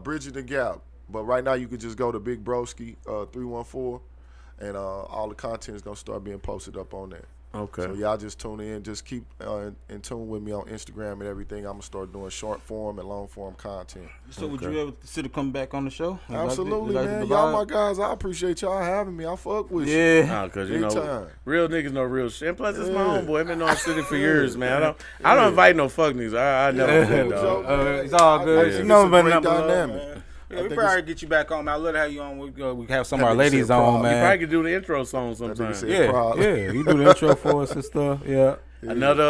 Bridging the Gap. But right now you could just go to Big Broski 314, and all the content is gonna start being posted up on there. Okay. So y'all just tune in. Just keep in tune with me on Instagram and everything. I'm gonna start doing short form and long form content. So would you ever consider coming back on the show? You like Absolutely, the man. vibe? Y'all my guys. I appreciate y'all having me. I fuck with you. Yeah. Nah, because you Big know, time. real niggas know real shit. And plus, it's my Yeah. homeboy. I've been on city for years, man. I don't invite no fuck niggas. I never Yeah. did, dog. It's all good. I think You know, it's a but great nothing but love, dynamic. man. Yeah, I we think probably get you back on, man. I love to have you on. We have some of That our nigga ladies said on, problem. You man. probably could do the intro song nigga sometime. said- Yeah, problem. yeah. You do the intro for us and stuff. Yeah. Another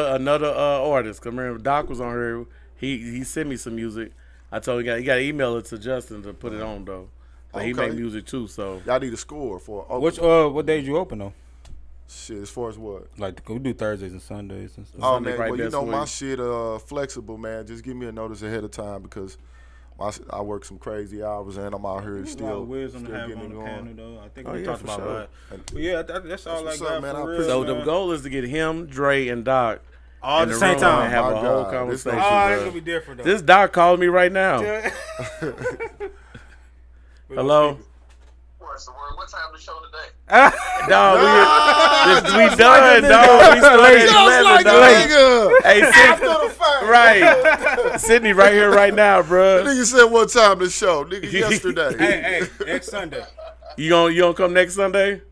artist. Cause remember, Doc was on here. He sent me some music. I told him he got to email it to Justin to put it on though. But he Okay. make music too. So Y'all need a score for What days you open though? shit as far as what? Like we do Thursdays and Sundays and stuff. Oh Sunday man, probably well you best know for my you. shit flexible, man. Just give me a notice ahead of time because I work some crazy hours and I'm out here still wisdom to have getting on it the going. panel though. I think Oh, we yeah, talked for about sure. that. But yeah, that's all I what's got up, man. I for real. appreciate so it. the goal is to get him, Dre, and Doc all in at the the same room time. and have My a whole God, this conversation. gonna- Oh, that's bro. gonna be different though. This Doc called me right now. Hello. What's the word? What time the show today? Dog, we done, dog. We started at 11, dog. Hey, right. Sydney right here, right now, bro. Nigga said what time the show? Nigga, yesterday. Hey, next Sunday. You gonna come next Sunday?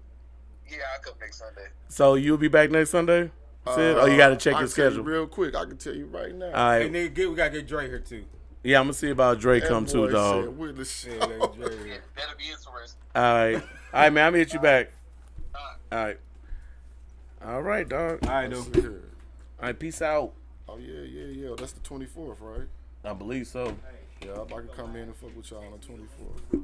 Yeah, I'll come next Sunday. So you'll be back next Sunday? Sid? You got to check your schedule. Real quick, I can tell you right now. All right. And then we got to get Dre here, too. Yeah, I'm going to see about Dre come too, dog. That'll be interesting. All right. All right, man. I'm going to hit you back. All right. All right, dog. All right, dude. All right, peace out. Oh, yeah. That's the 24th, right? I believe so. Yeah, I can come in and fuck with y'all on the 24th.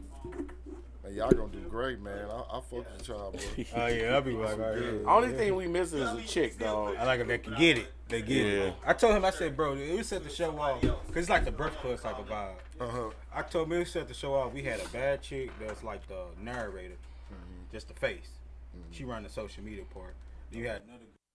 Man, y'all gonna do great, man. I fuck with y'all, bro. Oh, yeah, I'll be like, all right. Only thing we missing is a chick, dog. I like if they can get it. They get it. I told him, I said, bro, we set the show off. Because it's like the Birth Club type of vibe. I told him we set the show off. We had a bad chick that's like the narrator. Just the face. She run the social media part. You had another